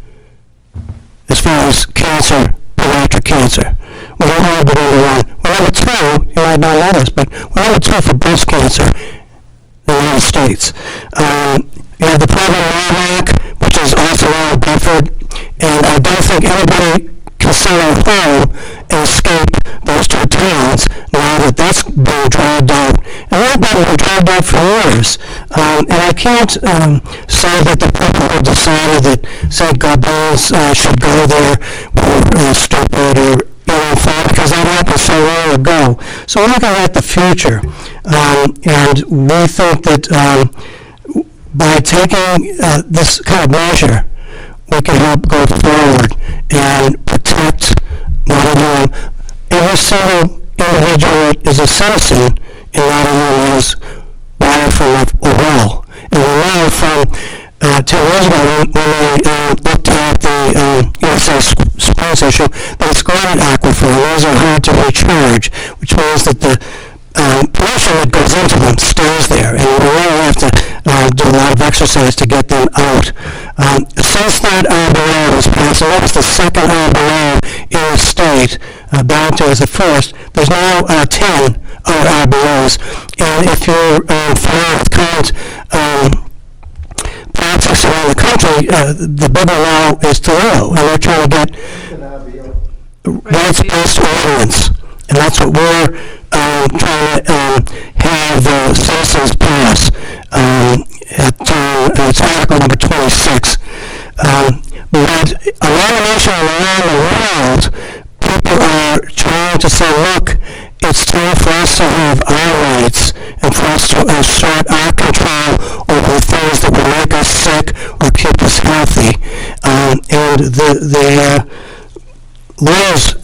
as far as cancer, pediatric cancer. We're not number one. We're number two, you might not know this, but we're number two for breast cancer in the United States. You have the problem in Iraq, which is also in Bedford, and I don't think anybody can sit at home and escape those two towns now that that's being dragged out. And been dragged out for years. And I can't say that the people who decided that St. Gaudens should go there were stupid or ill-informed, because that happened so long ago. So we're looking at the future. And we think that by taking this kind of measure, we can help go forward and protect Nottingham. Every single individual is a citizen in Nottingham is water from a well. And we know from 10 years ago when we looked at the USA Springs issue, that it's graded aquifer, and those are hard to recharge, which means that the pollution that goes into them stays there, and we really have to do a lot of exercise to get them out. Since that RBO was passed, and that was the second RBO in the state, Barrington was the first, there's now 10 other RBOs, and if you're familiar with current politics around the country, the bigger law is to low, and they're trying to get rights-based ordinance, and that's what we're trying to have citizens pass. It's Article number 26. But around the nation and around the world, people are trying to say, look, it's time for us to have our rights and for us to assert our control over the things that will make us sick or keep us healthy. And the laws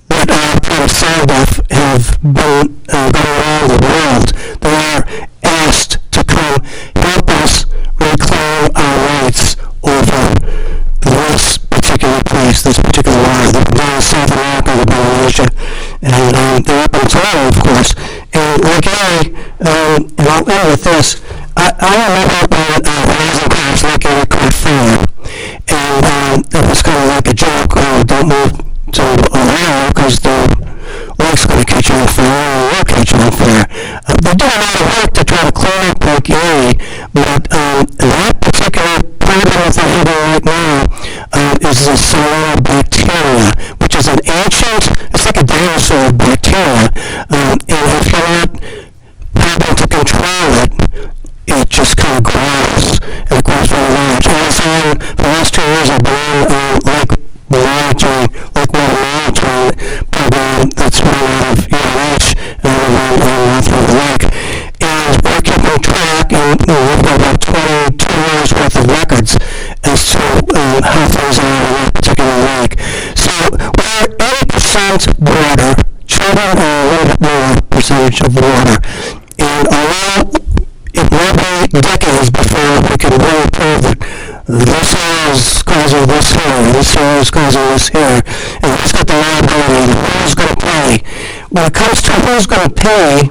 that are kind of signed off have been going around the world. They are asked to come help us reclaim our rights over this particular place, this particular water. They've been in South America, they've been in Asia, and they're up in Toronto, of course. And like Gary, and I'll end with this, I remember when Rising Crops looking at Court Farm, and it was kind of like a joke, don't move to Ohio because the lake's going to catch on fire, or will catch on fire. They're doing a lot of work to try to clean up Lake Erie, but that particular problem that they're having right now is the salmonella bacteria, which is an ancient, it's like a dinosaur bacteria, and if you're not able to control it, it just kind of grows, and it grows very large. And so for the last 2 years I've been on Lake water monitoring program that's run out of UNH and through the lake. And we're keeping track, and we've got about 22 years worth of records as to how things are in that particular lake. So we're 80% water, children are a little bit more percentage of water. And although it will be decades before we can really prove that this is causing this here, this here is causing this here, and who's got the liability, and who's going to pay. When it comes to who's going to pay,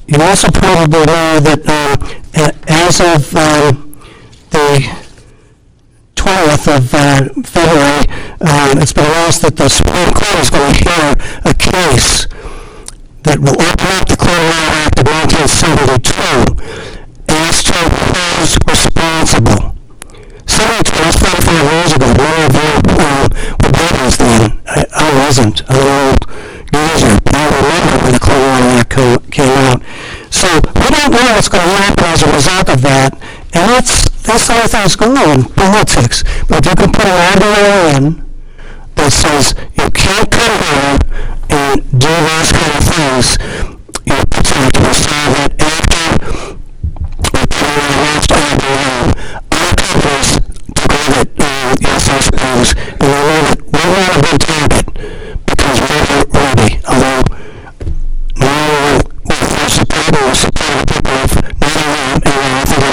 you also probably know that as of the 20th of February, it's been announced that the Supreme Court is going to hear a case that will open up the Clean Water Act of 1972 as to who's responsible. 72 was 35 years ago. Many of you were babies then. I wasn't. I'm an old user. But I remember when the Clean Water Act came out. So we don't know what's going to happen as a result of that. And that's the way things go in politics. But if you can put an RDO in that says you can't come here and do those kind of things, you're protected. So that after we put in the last RDO, our companies to go that USA Springs, and they know that we're not a big target because we're ready. Although now with our support and the support of people of Nottingham and everything,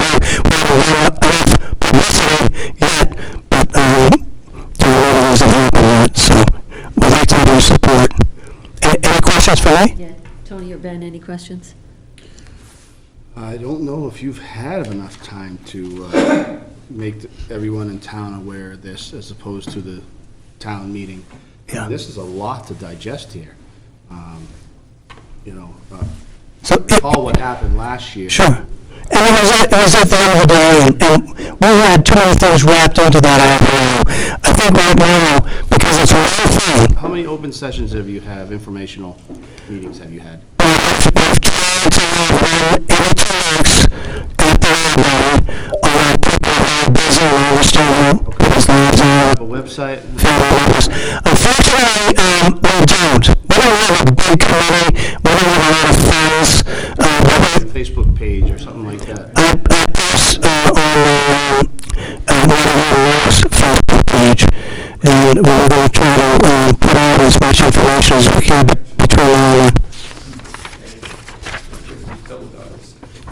we haven't had enough publicity yet, but there isn't happening yet, so we'd like to have your support. Any questions for me? Yeah, Tony or Ben, any questions? I don't know if you've had enough time to make everyone in town aware of this as opposed to the town meeting. Yeah. This is a lot to digest here. So Recall what happened last year. Sure. And it was at the end of the day, and we had too many things wrapped into that RPO. I think right now, because it's one thing. How many open sessions have you had, informational meetings have you had? I've tried to have one website? Unfortunately, we don't. We don't have a big committee, we don't have a lot of funds. Facebook page or something like that. I post on Nottingham's Facebook page, and we're going to try to put out as much information as we can between now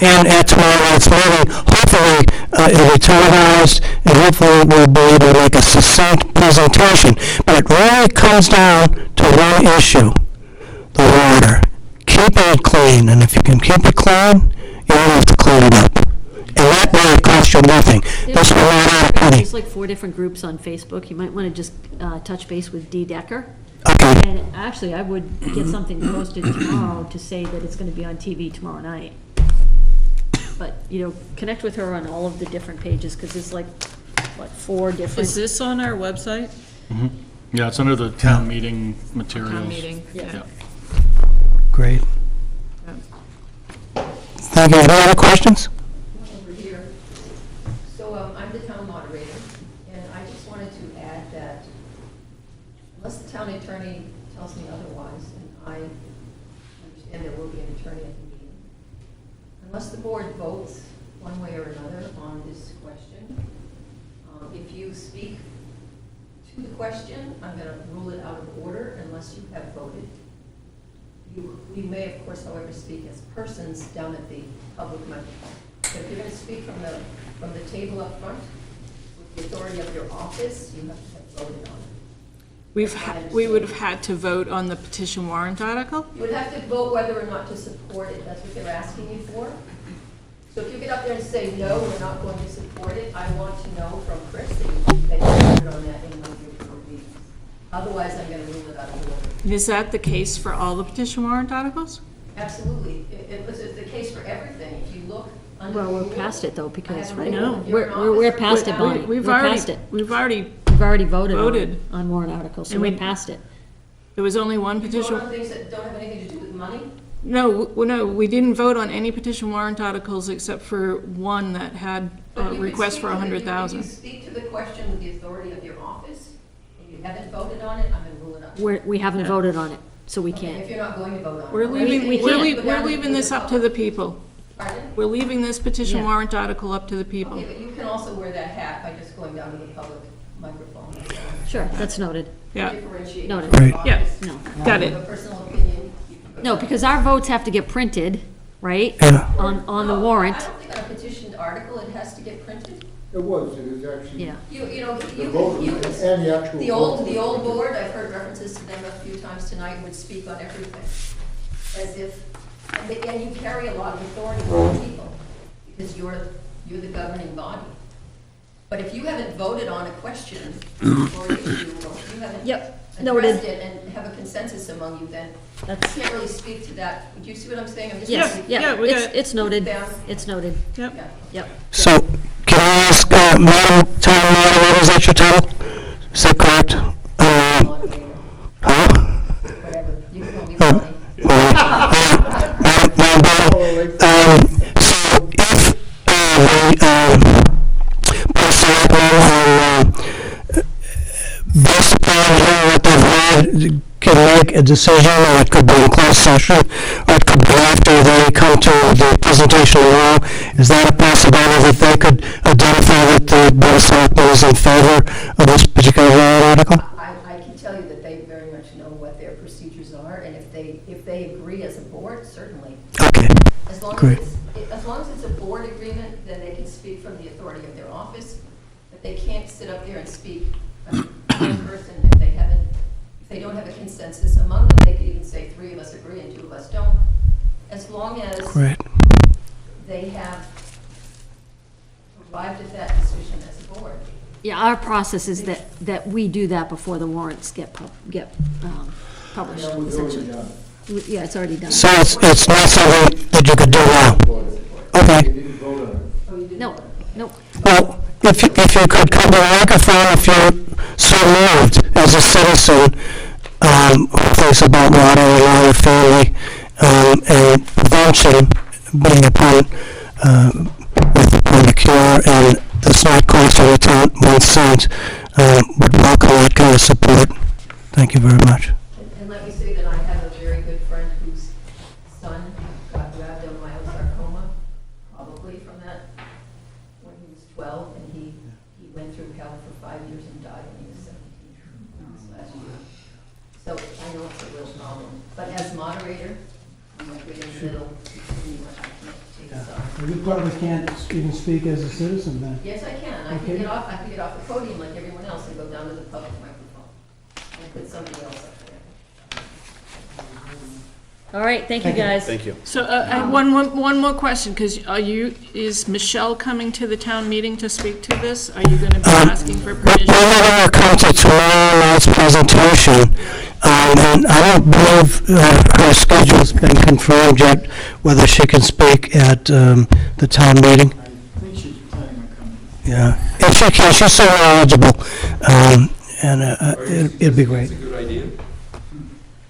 and at tomorrow night's meeting. Hopefully, it'll be televised, and hopefully we'll be able to make a succinct presentation. But it really comes down to one issue, the water. Keep it clean, and if you can keep it clean, you don't have to clean it up. And that will cost you nothing. That's what we're not There's like 4 different groups on Facebook. You might want to just touch base with D. Decker. Okay. And actually, I would get something posted tomorrow to say that it's going to be on TV tomorrow night. But, connect with her on all of the different pages, because there's like, 4 different. Is this on our website? Yeah, it's under the town meeting materials. Town meeting, yeah. Great. Thank you. Any other questions? Over here. So I'm the town moderator, and I just wanted to add that unless the town attorney tells me otherwise, and I understand there will be an attorney at the meeting, unless the board votes one way or another on this question, if you speak to the question, I'm going to rule it out of order unless you have voted. We may, of course, however, speak as persons down at the public microphone. But if you're going to speak from the table up front, with the authority of your office, you have to have voted on it. We would have had to vote on the petition warrant article? You would have to vote whether or not to support it. That's what they're asking you for. So if you get up there and say, no, we're not going to support it, I want to know from Chris that you voted on that in one of your board meetings. Otherwise, I'm going to rule it out of order. Is that the case for all the petition warrant articles? Absolutely. It's the case for everything. If you look under the Well, we're rules, past it though, because, right? No. We're past it, Bonnie. We've We're already, past it. we've already, We've already voted Voted. on warrant articles, so And we're we- past it. there was only one you petition. vote on things that don't have anything to do with money. No, we didn't vote on any petition warrant articles except for one that had But a you can request speak for to the- $100,000. If you speak to the question with the authority of your office, and you haven't voted on it, I'm going to rule it out. We haven't voted on it, so we Okay, can't. if you're not going to vote on it. We're Okay, leaving, then we you can't. have to go we're down leaving this up to the people. Pardon? We're leaving this petition Yeah. warrant article up to the people. Okay, but you can also wear that hat by just going down to the public microphone. Sure, that's noted. Yeah, Differentiate. No, no. between Great. Yeah. office. No. got You it. have a personal opinion. you can go No, down. because our votes have to get printed, right? Yeah. On the No, warrant. I don't think on a petitioned article it has to get printed. It was, it is actually. Yeah. You know, The you vote can, and the actual. the old board, I've heard references to them a few times tonight, would speak on everything. As if, and you carry a lot of authority over people, because you're the governing body. But if you haven't voted on a question, or issue, or you haven't Yep, addressed noted. it and have a consensus among you, then you That's, can't really speak to that. Do you see what I'm saying? I'm just yes, trying to- Yeah, yeah, we got it. it's noted. Down. It's noted. Yep. Yeah. Yep. So, can I ask, Madam Town Moderator, is that your title? Is that correct? Moderator, Huh? whatever, you can call me Bonnie. So if based upon hearing what they've heard, can make a decision, or it could be in closed session, or it could be after they come to the presentation of law, is that a possibility that they could identify that the Board of Selectmen is in favor of this particular warrant article? I can tell you that they very much know what their procedures are, and if they agree as a board, certainly. Okay, As long Great. as long as it's a board agreement, then they can speak from the authority of their office, but they can't sit up there and speak as one person if they don't have a consensus among them. They could even say 3 of us agree and 2 of us don't. As long as great. they have arrived at that decision as a board. Yeah, our process is that we do that before the warrants get published, essentially. Yeah, it's already done. So it's not something that you could do now? Okay. No, no. Well, if you could come to the microphone, if you're so moved as a citizen who thinks about water and your family, and prevention being a part with the cure, and it's not costing the town 1 cent, would welcome that kind of support. Thank you very much. And let me say that I have a very good friend whose son got rhabdomyosarcoma, probably from that, when he was 12, and he went through hell for 5 years and died when he was 17 this last year. So I know it's a real problem. But as moderator, I'm like right in the middle, between what I can't take aside. You probably can't even speak as a citizen then. Yes, I can. I can Okay. get off, I can get off the podium like everyone else and go down to the public microphone and put somebody else up there. All right, thank you, guys. Thank you. So I have one more question, because is Michelle coming to the town meeting to speak to this? Are you going to be asking for permission? We're having her come to tomorrow night's presentation, and I don't believe her schedule's been confirmed yet, whether she can speak at the town meeting. I think she's planning on coming. Yeah, if she can, she's so knowledgeable, and it'd be great. That's a good idea.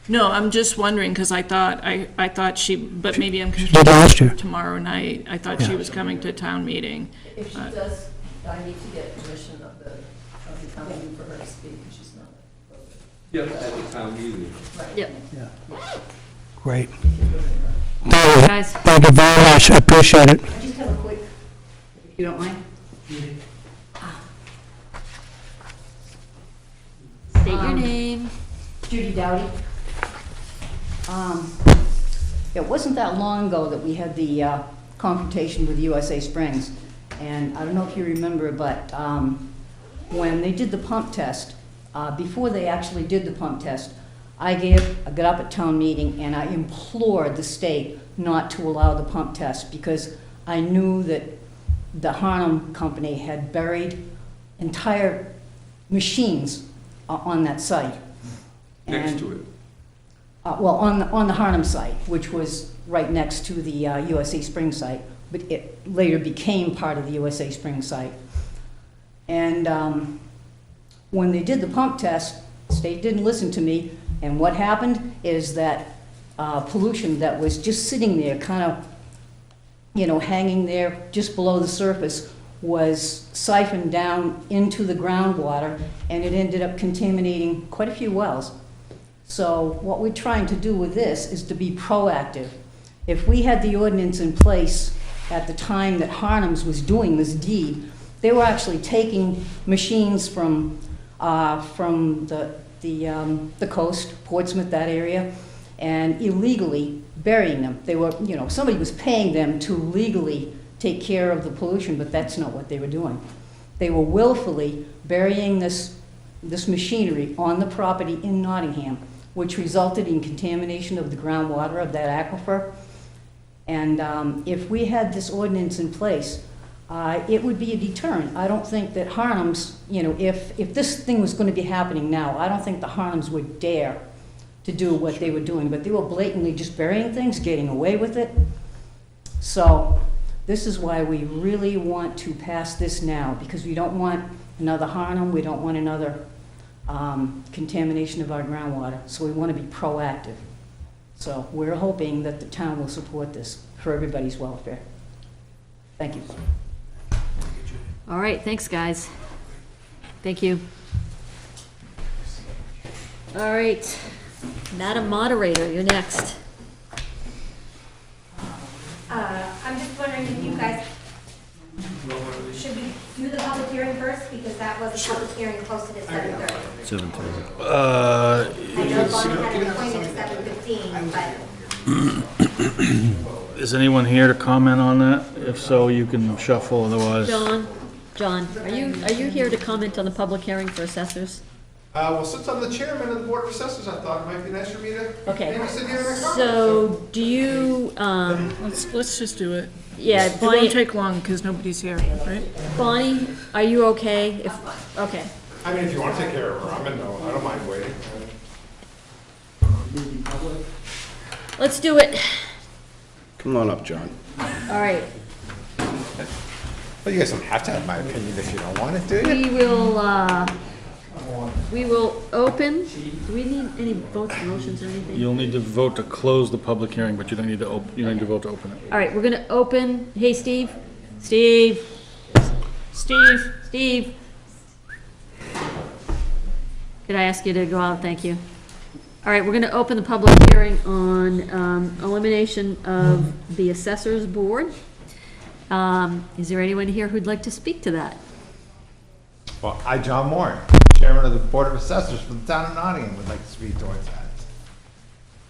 No, I'm just wondering, because I thought she, but maybe I'm did last year. confused tomorrow night. I thought she was coming to town meeting. If she does, I need to get permission of the town meeting for her to speak, because she's not. Yeah, at the town meeting. Yep. Great. Guys. Thank you very much, I appreciate it. I just have a quick, if you don't mind. State your name. Judy Dowdy. It wasn't that long ago that we had the confrontation with USA Springs. And I don't know if you remember, but when they did the pump test, before they actually did the pump test, I got up at town meeting and I implored the state not to allow the pump test, because I knew that the Harnham company had buried entire machines on that site. Next to it. Well, on the Harnham site, which was right next to the USA Spring site, but it later became part of the USA Spring site. And when they did the pump test, the state didn't listen to me, and what happened is that pollution that was just sitting there, kind of, hanging there just below the surface, was siphoned down into the groundwater, and it ended up contaminating quite a few wells. So what we're trying to do with this is to be proactive. If we had the ordinance in place at the time that Harnham's was doing this deed, they were actually taking machines from the coast, Portsmouth, that area, and illegally burying them. They were, somebody was paying them to legally take care of the pollution, but that's not what they were doing. They were willfully burying this machinery on the property in Nottingham, which resulted in contamination of the groundwater of that aquifer. And if we had this ordinance in place, it would be a deterrent. I don't think that Harnham's, if this thing was going to be happening now, I don't think the Harnham's would dare to do what they were doing, but they were blatantly just burying things, getting away with it. So this is why we really want to pass this now, because we don't want another Harnham, we don't want another contamination of our groundwater, so we want to be proactive. So we're hoping that the town will support this for everybody's welfare. Thank you. All right, thanks, guys. Thank you. All right, Madam Moderator, you're next. I'm just wondering if you guys, should we do the public hearing first? Because that was a public hearing posted at 7:30. 7:30. I know Bonnie had an appointment at 7:15, but Is anyone here to comment on that? If so, you can shuffle, otherwise. John, are you here to comment on the public hearing for assessors? Well, since I'm the chairman of the Board of Assessors, I thought it might be nice for me to Okay. maybe sit here and comment. So, do you, Let's just do it. yeah, It Bonnie, won't take long, because nobody's here, right? Bonnie, are you okay? Okay. I mean, if you want to take care of her, I don't mind waiting. Let's do it. Come on up, John. All right. Well, you guys don't have to have my opinion if you don't want it, do you? We will open. Do we need any votes, motions, or anything? You'll need to vote to close the public hearing, but you don't need to vote to open it. All right, we're gonna open. Hey, Steve. Could I ask you to go out? Thank you. All right, we're going to open the public hearing on elimination of the Assessors Board. Is there anyone here who'd like to speak to that? Well, I, John Moore, Chairman of the Board of Assessors for the town of Nottingham, would like to speak towards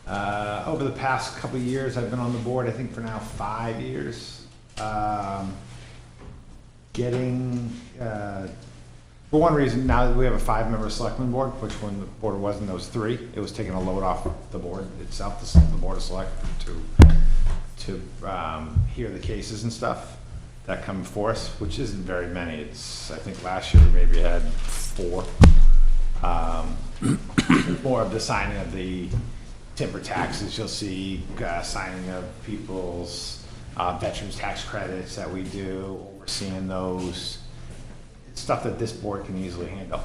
that. Over the past couple of years, I've been on the board, I think for now 5 years. For one reason, now that we have a 5-member selectman board, which when the board wasn't, there was 3, it was taking a load off the board itself, the Board of Selectmen, to hear the cases and stuff that come before us, which isn't very many. It's, I think last year we maybe had 4. More of the signing of the timber taxes, you'll see signing of people's veterans tax credits that we do, overseeing those. It's stuff that this board can easily handle.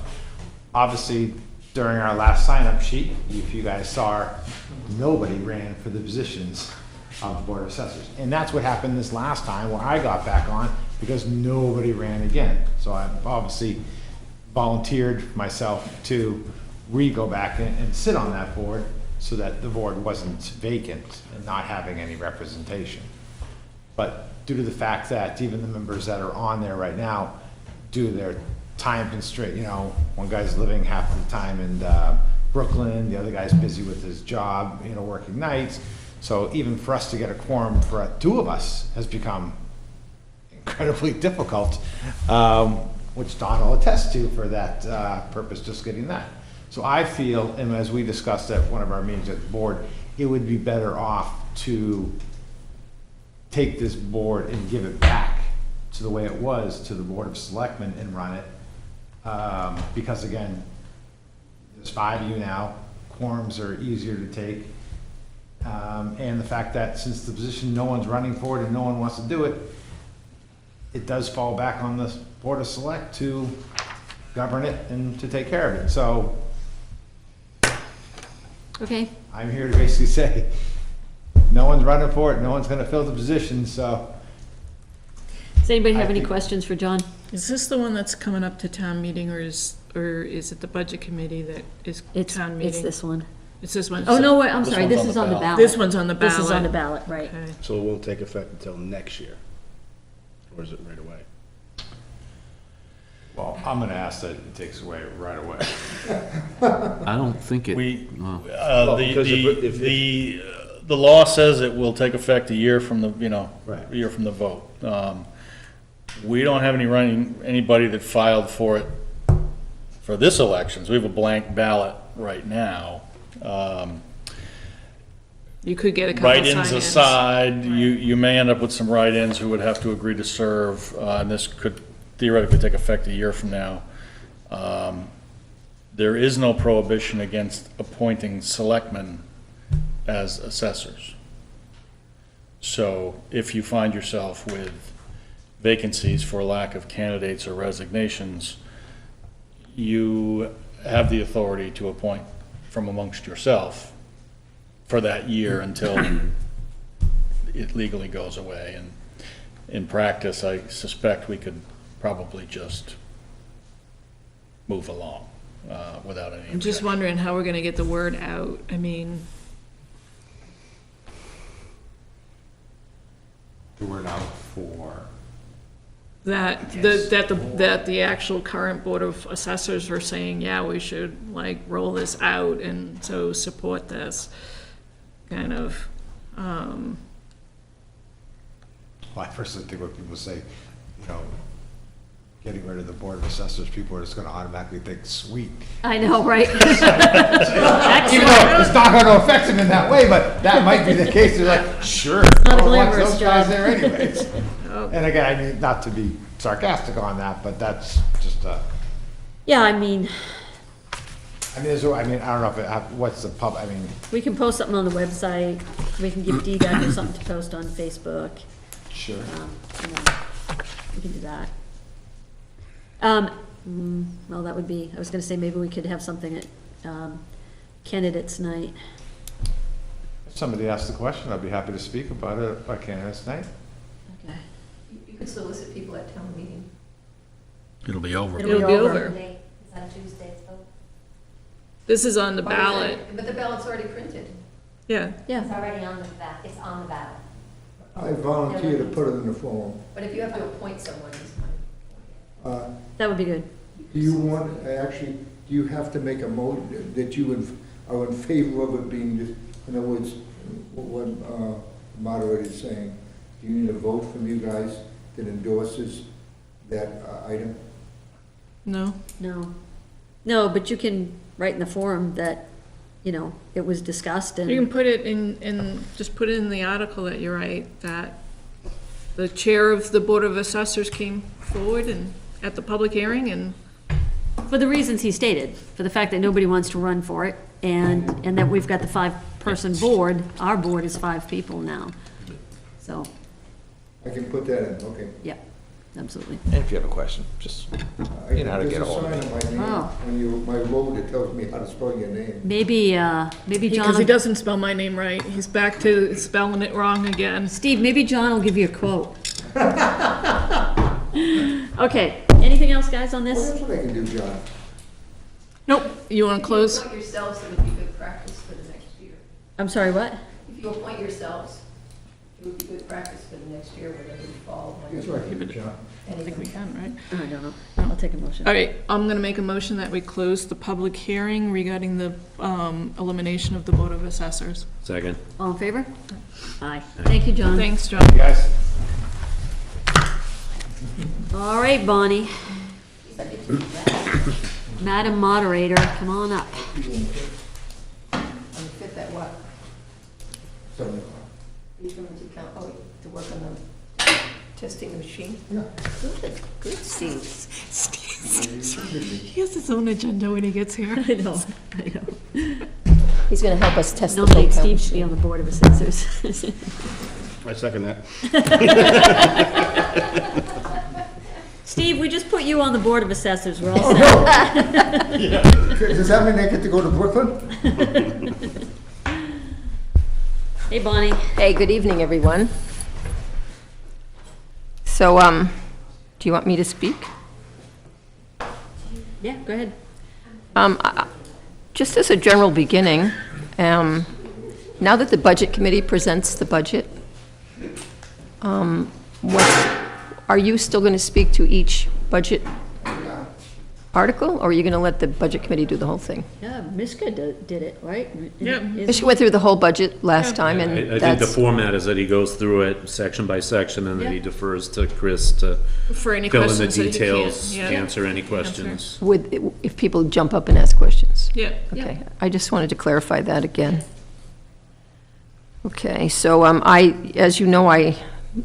Obviously, during our last sign-up sheet, if you guys saw, nobody ran for the positions of the Board of Assessors. And that's what happened this last time where I got back on, because nobody ran again. So I've obviously volunteered myself to go back and sit on that board so that the board wasn't vacant and not having any representation. But due to the fact that even the members that are on there right now, due to their time constraint, you know, one guy's living half of the time in Brooklyn, the other guy's busy with his job, you know, working nights. So even for us to get a quorum for 2 of us has become incredibly difficult, which Don will attest to for that purpose, just getting that. So I feel, and as we discussed at one of our meetings at the board, it would be better off to take this board and give it back to the way it was to the Board of Selectmen and run it. Because again, there's 5 of you now, quorums are easier to take. And the fact that since the position, no one's running for it and no one wants to do it, it does fall back on the Board of Select to govern it and to take care of it. So Okay. I'm here to basically say, no one's running for it, no one's gonna fill the position, so. Does anybody have any questions for John? Is this the one that's coming up to town meeting, or is it the budget committee that is town meeting? It's this one. It's this one? Oh, no, wait, I'm sorry, this is on the ballot. This one's on the ballot. This is on the ballot, right. Okay. So it won't take effect until next year? Or is it right away? Well, I'm gonna ask that it takes away right away. I don't think it. The law says it will take effect a year from the, Right. a year from the vote. We don't have anybody that filed for it for this election, so we have a blank ballot right now. You could get a couple Write-ins sign-ins. aside, you may end up with some write-ins who would have to agree to serve, and this could theoretically take effect a year from now. There is no prohibition against appointing selectmen as assessors. So if you find yourself with vacancies for lack of candidates or resignations, you have the authority to appoint from amongst yourself for that year until it legally goes away. And in practice, I suspect we could probably just move along without any. I'm just wondering how we're gonna get the word out. I mean, The word out for. that the actual current Board of Assessors are saying, yeah, we should like roll this out and so support this kind of, Well, I personally think when people say, getting rid of the Board of Assessors, people are just gonna automatically think, sweet. I know, right? Even though it's not gonna affect them in that way, but that might be the case. They're like, sure. not a I want glamorous those guys job. there anyways. And again, I mean, not to be sarcastic on that, but that's just a, Yeah, I mean, I don't know if what's the pub, we can post something on the website, we can give DDEC or something to post on Facebook. sure. We can do that. Well, that would be, I was gonna say, maybe we could have something at candidates night. If somebody asks the question, I'd be happy to speak about it by candidates night. Okay. You could solicit people at town meeting. It'll be over. It'll be over. Is that Tuesday's vote? This is on the Why is ballot. it- But the ballot's already printed. Yeah. It's already on the it's on the ballot. I volunteer to put it in the form. But if you have to appoint someone, it's fine. That would be good. Do you want, actually, do you have to make a that you are in favor of it being, in other words, what moderator is saying, do you need a vote from you guys that endorses that item? No? No. No, but you can write in the forum that, you know, it was discussed and. You can put it just put it in the article that you write, that the chair of the Board of Assessors came forward and, at the public hearing, and For the reasons he stated, for the fact that nobody wants to run for it, and that we've got the 5-person board, our board is 5 people now. So, I can put that in, okay. yeah, absolutely. And if you have a question, just, you know how to get a hold of me. There's a sign on my name, when you, my road, it tells me how to spell your name. Maybe John. because he doesn't spell my name right. He's back to spelling it wrong again. Steve, maybe John will give you a quote. Okay, anything else, guys, on Well, this? that's what I can do, John. Nope. You want to close? If you appoint yourselves, it would be good practice for the next year. I'm sorry, what? If you appoint yourselves, it would be good practice for the next year, whatever you fall. That's what I can do, John. I think we can, right? I don't know. I'll take a motion. All right, I'm going to make a motion that we close the public hearing regarding the elimination of the Board of Assessors. Second. All in favor? Aye. Thank you, John. Thanks, John. Guys? All right, Bonnie. Madam Moderator, come on up. And fit that what? So, He's going to count, to work on the testing the machine? yeah. Good, Steve. He has his own agenda when he gets here. I know. He's going to help us test the Nominate vote Steve count. to be on the Board of Assessors. I second that. Steve, we just put you on the Board of Assessors. We're all Oh, set. no. Does that mean I get to go to Brooklyn? Hey, Bonnie. Hey, good evening, everyone. So, do you want me to speak? Yeah, go ahead. Just as a general beginning, now that the Budget Committee presents the budget, are you still going to speak to each budget article, or are you going to let the Budget Committee do the whole thing? Yeah, Miska did it, right? Yeah. She went through the whole budget last time, and I think the that's, format is that he goes through it section by section, and then he Yeah. defers to Chris to For any fill in the questions that he can't. details, Yeah. answer any questions. if people jump up and ask questions. Yeah. Okay, I just wanted to clarify that again. Okay, so as you know,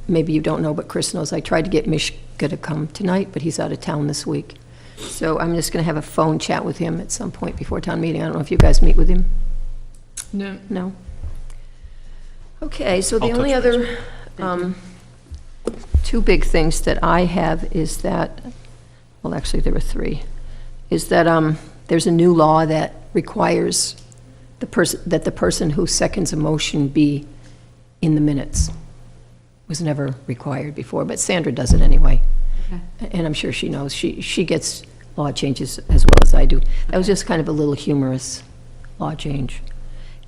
maybe you don't know, but Chris knows, I tried to get Mishka to come tonight, but he's out of town this week. So I'm just going to have a phone chat with him at some point before town meeting. I don't know if you guys meet with him? No. No? Okay, so the I'll only touch other two big things that I have is that, well, actually, there were 3, is that there's a new law that requires that the person who seconds a motion be in the minutes. Was never required before, but Sandra does it anyway. And I'm sure she knows. She gets law changes as well as I do. That was just kind of a little humorous law change.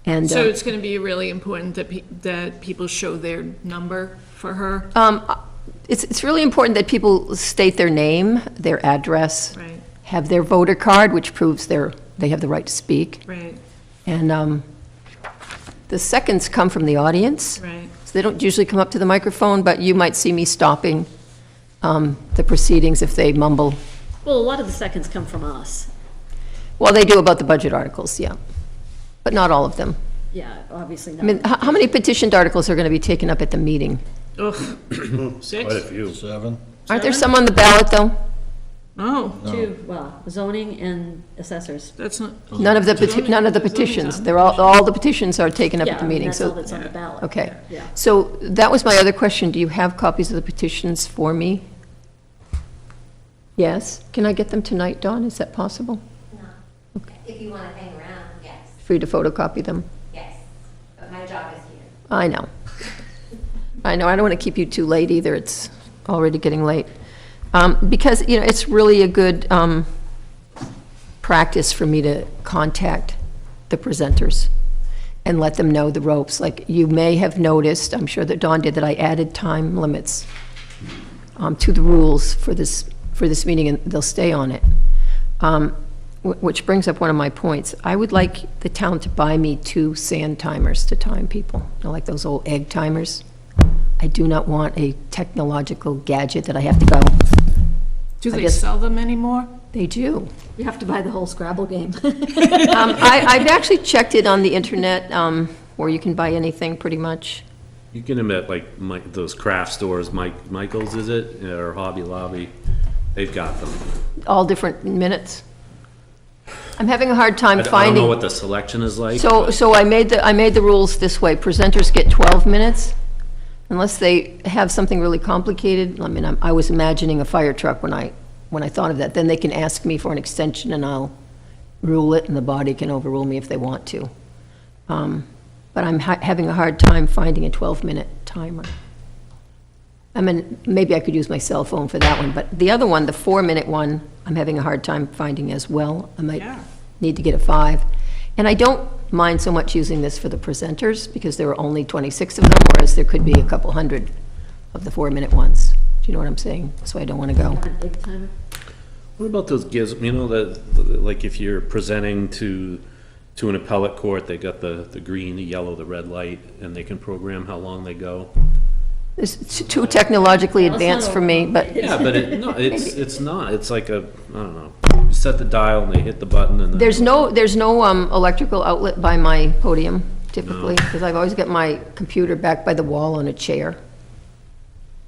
And So it's going to be really important that people show their number for her? it's really important that people state their name, their address, Right. have their voter card, which proves they have the right to speak. Right, And the seconds come from the audience. right. So they don't usually come up to the microphone, but you might see me stopping the proceedings if they mumble. Well, a lot of the seconds come from us. Well, they do about the budget articles, yeah, but not all of them. Yeah, obviously I not. mean, how many petitioned articles are going to be taken up at the meeting? Ugh. Quite a 6? few. 7. Aren't there some on the ballot, though? Oh, 2, well, zoning and assessors. that's not, None of the petitions. They're all the petitions are taken up Yeah, at the I mean, meeting, that's all so, that's on the ballot. okay. Yeah. So that was my other question. Do you have copies of the petitions for me? Yes? Can I get them tonight, Dawn? Is that possible? No. If you want to hang around, yes, For you to photocopy them? yes. But my job is here. I know. I know, I don't want to keep you too late either, it's already getting late. Because, it's really a good practice for me to contact the presenters and let them know the ropes. Like, you may have noticed, I'm sure that Dawn did, that I added time limits to the rules for this meeting, and they'll stay on it. Which brings up one of my points. I would like the town to buy me 2 sand timers to time people, you know, like those old egg timers. I do not want a technological gadget that I have to go. Do they sell them anymore? They do. You have to buy the whole Scrabble game. I've actually checked it on the internet, where you can buy anything pretty much. You can them at like those craft stores, Michael's, is it, or Hobby Lobby? They've got them. All different minutes. I'm having a hard time I don't finding. know what the selection is like. So I made the rules this way. Presenters get 12 minutes, unless they have something really complicated. I mean, I was imagining a fire truck when I thought of that. Then they can ask me for an extension, and I'll rule it, and the body can overrule me if they want to. But I'm having a hard time finding a 12-minute timer. I mean, maybe I could use my cell phone for that one, but the other one, the 4-minute one, I'm having a hard time finding as well. I might need to get a 5. And I don't mind so much using this for the presenters, because there are only 26 of them, whereas there could be a couple hundred of the 4-minute ones. Do you know what I'm saying? So I don't want to go. What about those gives, you know, like if you're presenting to an appellate court, they got the green, the yellow, the red light, and they can program how long they go? It's too technologically advanced for me, but. Yeah, but it's not. It's like I don't know. You set the dial and they hit the button and then. There's no electrical outlet by my podium typically, because I've always got my computer back by the wall on a chair.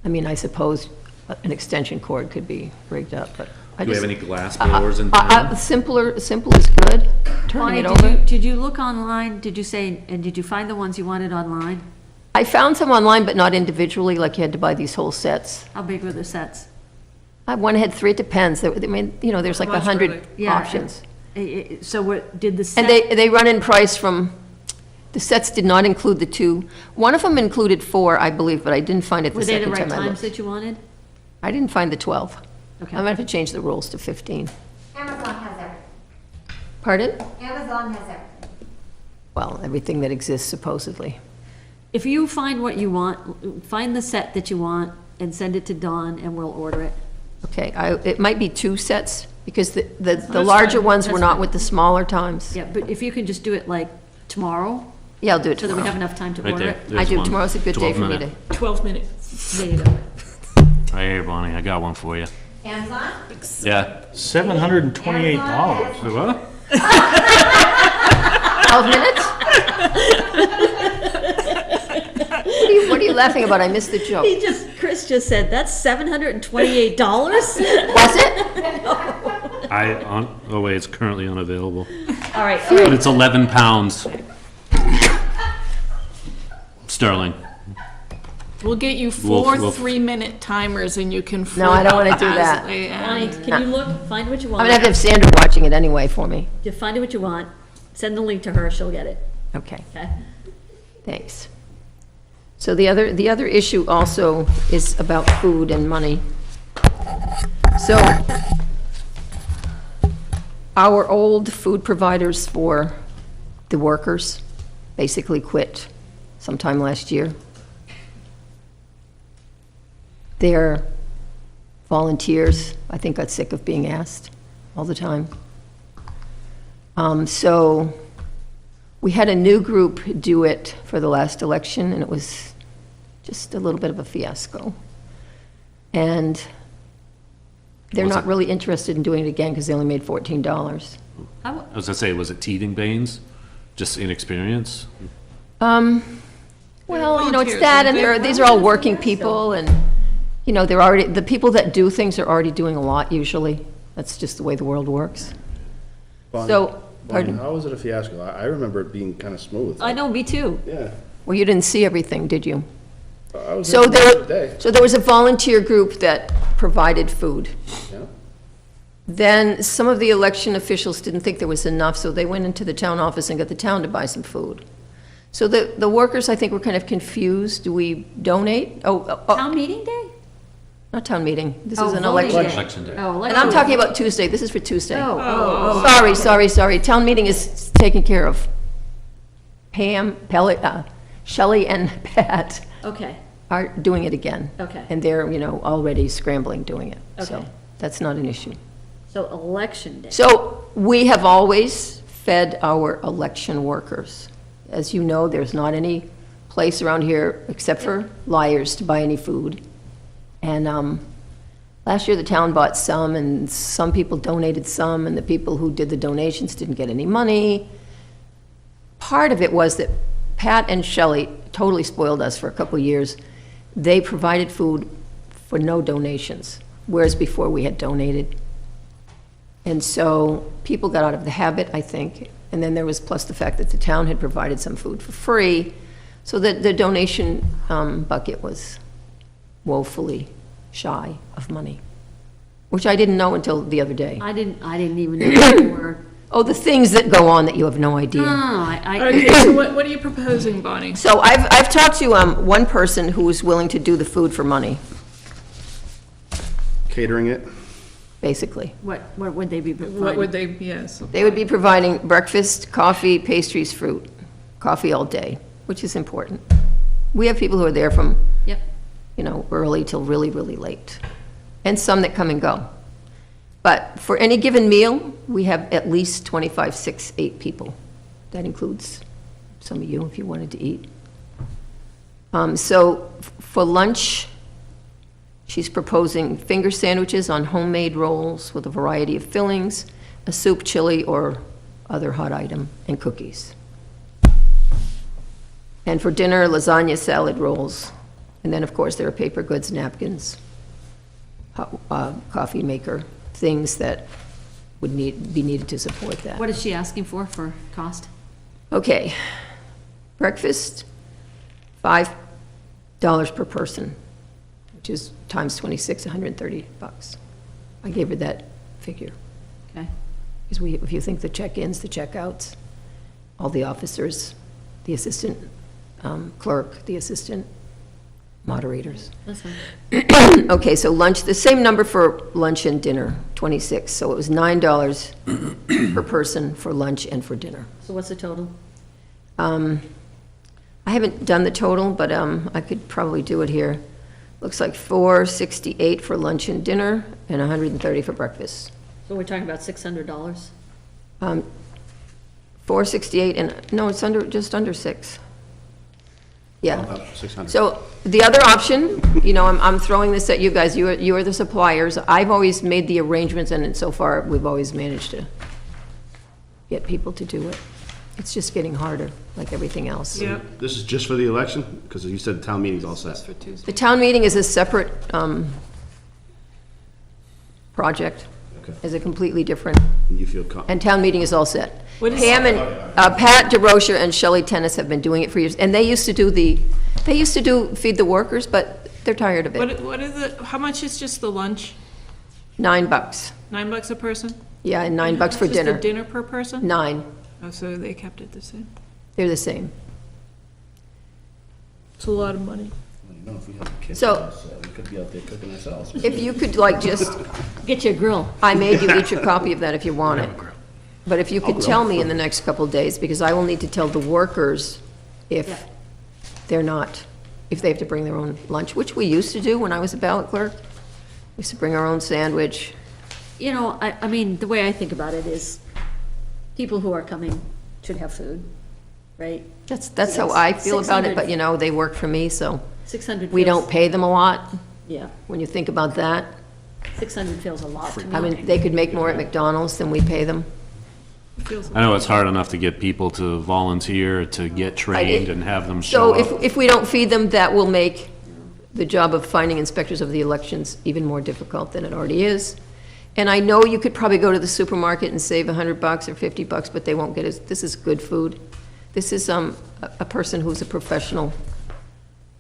I mean, I suppose an extension cord could be rigged up, but Do we have any glass blowers in town? Simple is good, turning it over. Did you look online, did you find the ones you wanted online? I found some online, but not individually, like you had to buy these whole sets. How big were the sets? One had 3, it depends. I mean, you know, there's like 100 options. So what, did the set? And they run in price from, the sets did not include the 2. One of them included 4, I believe, but I didn't find it the second time I looked. Were they the right times that you wanted? I didn't find the 12. Okay. I'm gonna have to change the rules to 15. Amazon has everything. Pardon? Amazon has everything. Well, everything that exists supposedly. If you find what you want, find the set that you want and send it to Dawn and we'll order it. Okay, it might be 2 sets, because the larger ones were not with the smaller times. Yeah, but if you can just do it like tomorrow. Yeah, I'll do it so tomorrow. that we have enough time to Right order there. it. There's I do, one. tomorrow's a good day for me to. 12 minutes. There you go. Right here, Bonnie, I got one for you. Amazon? Yeah. $728. What? 12 minutes? What are you laughing about? I missed the joke. Chris just said, that's $728? Was it? Oh wait, it's currently unavailable. All right. But it's 11 pounds. Sterling. We'll get you 4 3-minute timers and you can. No, I don't want to do that. Bonnie, can you look, find what you want? I'm gonna have to have Sandra watching it anyway for me. Just find what you want, send the link to her, she'll get it. Okay. Okay. Thanks. So the other issue also is about food and money. So our old food providers for the workers basically quit sometime last year. Their volunteers, I think, got sick of being asked all the time. So we had a new group do it for the last election, and it was just a little bit of a fiasco. And they're not really interested in doing it again because they only made $14. I was gonna say, was it teething pains? Just inexperience? Well, you know, it's that, and these are all working people, and, you know, the people that do things are already doing a lot usually. That's just the way the world works. So, pardon? How was it a fiasco? I remember it being kind of smooth. I know, me too. Yeah. Well, you didn't see everything, did you? I was So there the day. there was a volunteer group that provided food. Yeah. Then some of the election officials didn't think there was enough, so they went into the town office and got the town to buy some food. So the workers, I think, were kind of confused. Do we donate? Town meeting day? not town meeting. This Oh, is an voting election. day. Election day. Oh, And election I'm day. talking about Tuesday. This is for Tuesday. Oh. Sorry. Town meeting is taken care of. Pam, Shelley and Pat Okay, are doing it again. okay. And they're, already scrambling doing it. So Okay. that's not an issue. So election day. So we have always fed our election workers. As you know, there's not any place around here except for Liars to buy any food. And last year, the town bought some, and some people donated some, and the people who did the donations didn't get any money. Part of it was that Pat and Shelley totally spoiled us for a couple of years. They provided food for no donations, whereas before we had donated. And so people got out of the habit, I think. And then there was plus the fact that the town had provided some food for free, so that the donation bucket was woefully shy of money, which I didn't know until the other day. I didn't even know there were. Oh, the things that go on that you have no idea. Okay, so what are you proposing, Bonnie? So I've talked to one person who is willing to do the food for money, Catering it? basically. What would they be providing? What would they, yes. They would be providing breakfast, coffee, pastries, fruit, coffee all day, which is important. We have people who are there from, Yep. early till really, really late, and some that come and go. But for any given meal, we have at least 25, 6, 8 people. That includes some of you if you wanted to eat. So for lunch, she's proposing finger sandwiches on homemade rolls with a variety of fillings, a soup, chili, or other hot item, and cookies. And for dinner, lasagna, salad rolls. And then, of course, there are paper goods, napkins, coffee maker, things that would be needed to support that. What is she asking for cost? Okay, breakfast, $5 per person, which is times 26, $130. I gave her that figure. Okay. Because if you think the check-ins, the check-outs, all the officers, the assistant clerk, the assistant moderators. That's fine. Okay, so lunch, the same number for lunch and dinner, 26. So it was $9 per person for lunch and for dinner. So what's the total? I haven't done the total, but I could probably do it here. Looks like $468 for lunch and dinner and $130 for breakfast. So we're talking about $600? $468 and, no, it's just under 6. Yeah. 600. So the other option, I'm throwing this at you guys, you are the suppliers. I've always made the arrangements, and so far, we've always managed to get people to do it. It's just getting harder, like everything else. Yeah. This is just for the election? Because you said the town meeting's all set. For Tuesday. The town meeting is a separate project, Okay. is a completely different, And you feel and town meeting is all set. What is- Pam and, Pat DeRocher and Shelley Tennis have been doing it for years, and they used to do feed the workers, but they're tired of it. What is it, how much is just the lunch? $9. $9 a person? Yeah, and $9 for Just dinner. the dinner per person? 9, Oh, so they kept it the same. they're the same. It's a lot of money. You know, if we have a kitchen, So- we could be out there cooking ourselves. If you could just, Get your grill. I made you each a copy of that if you want it. But if you could tell me in the next couple of days, because I will need to tell the workers if they're not, if they have to bring their own lunch, which we used to do when I was a ballot clerk. We used to bring our own sandwich. I mean, the way I think about it is, people who are coming should have food, right? That's how I feel about it, but they work for me, so 600 we feels- don't pay them a lot. Yeah, When you think about that, 600 feels a lot to me. I mean, they could make more at McDonald's than we pay them. I know it's hard enough to get people to volunteer, to get trained and have them So show up. if we don't feed them, that will make the job of finding inspectors of the elections even more difficult than it already is. And I know you could probably go to the supermarket and save $100 or $50, but they won't get it. This is good food. This is a person who's a professional.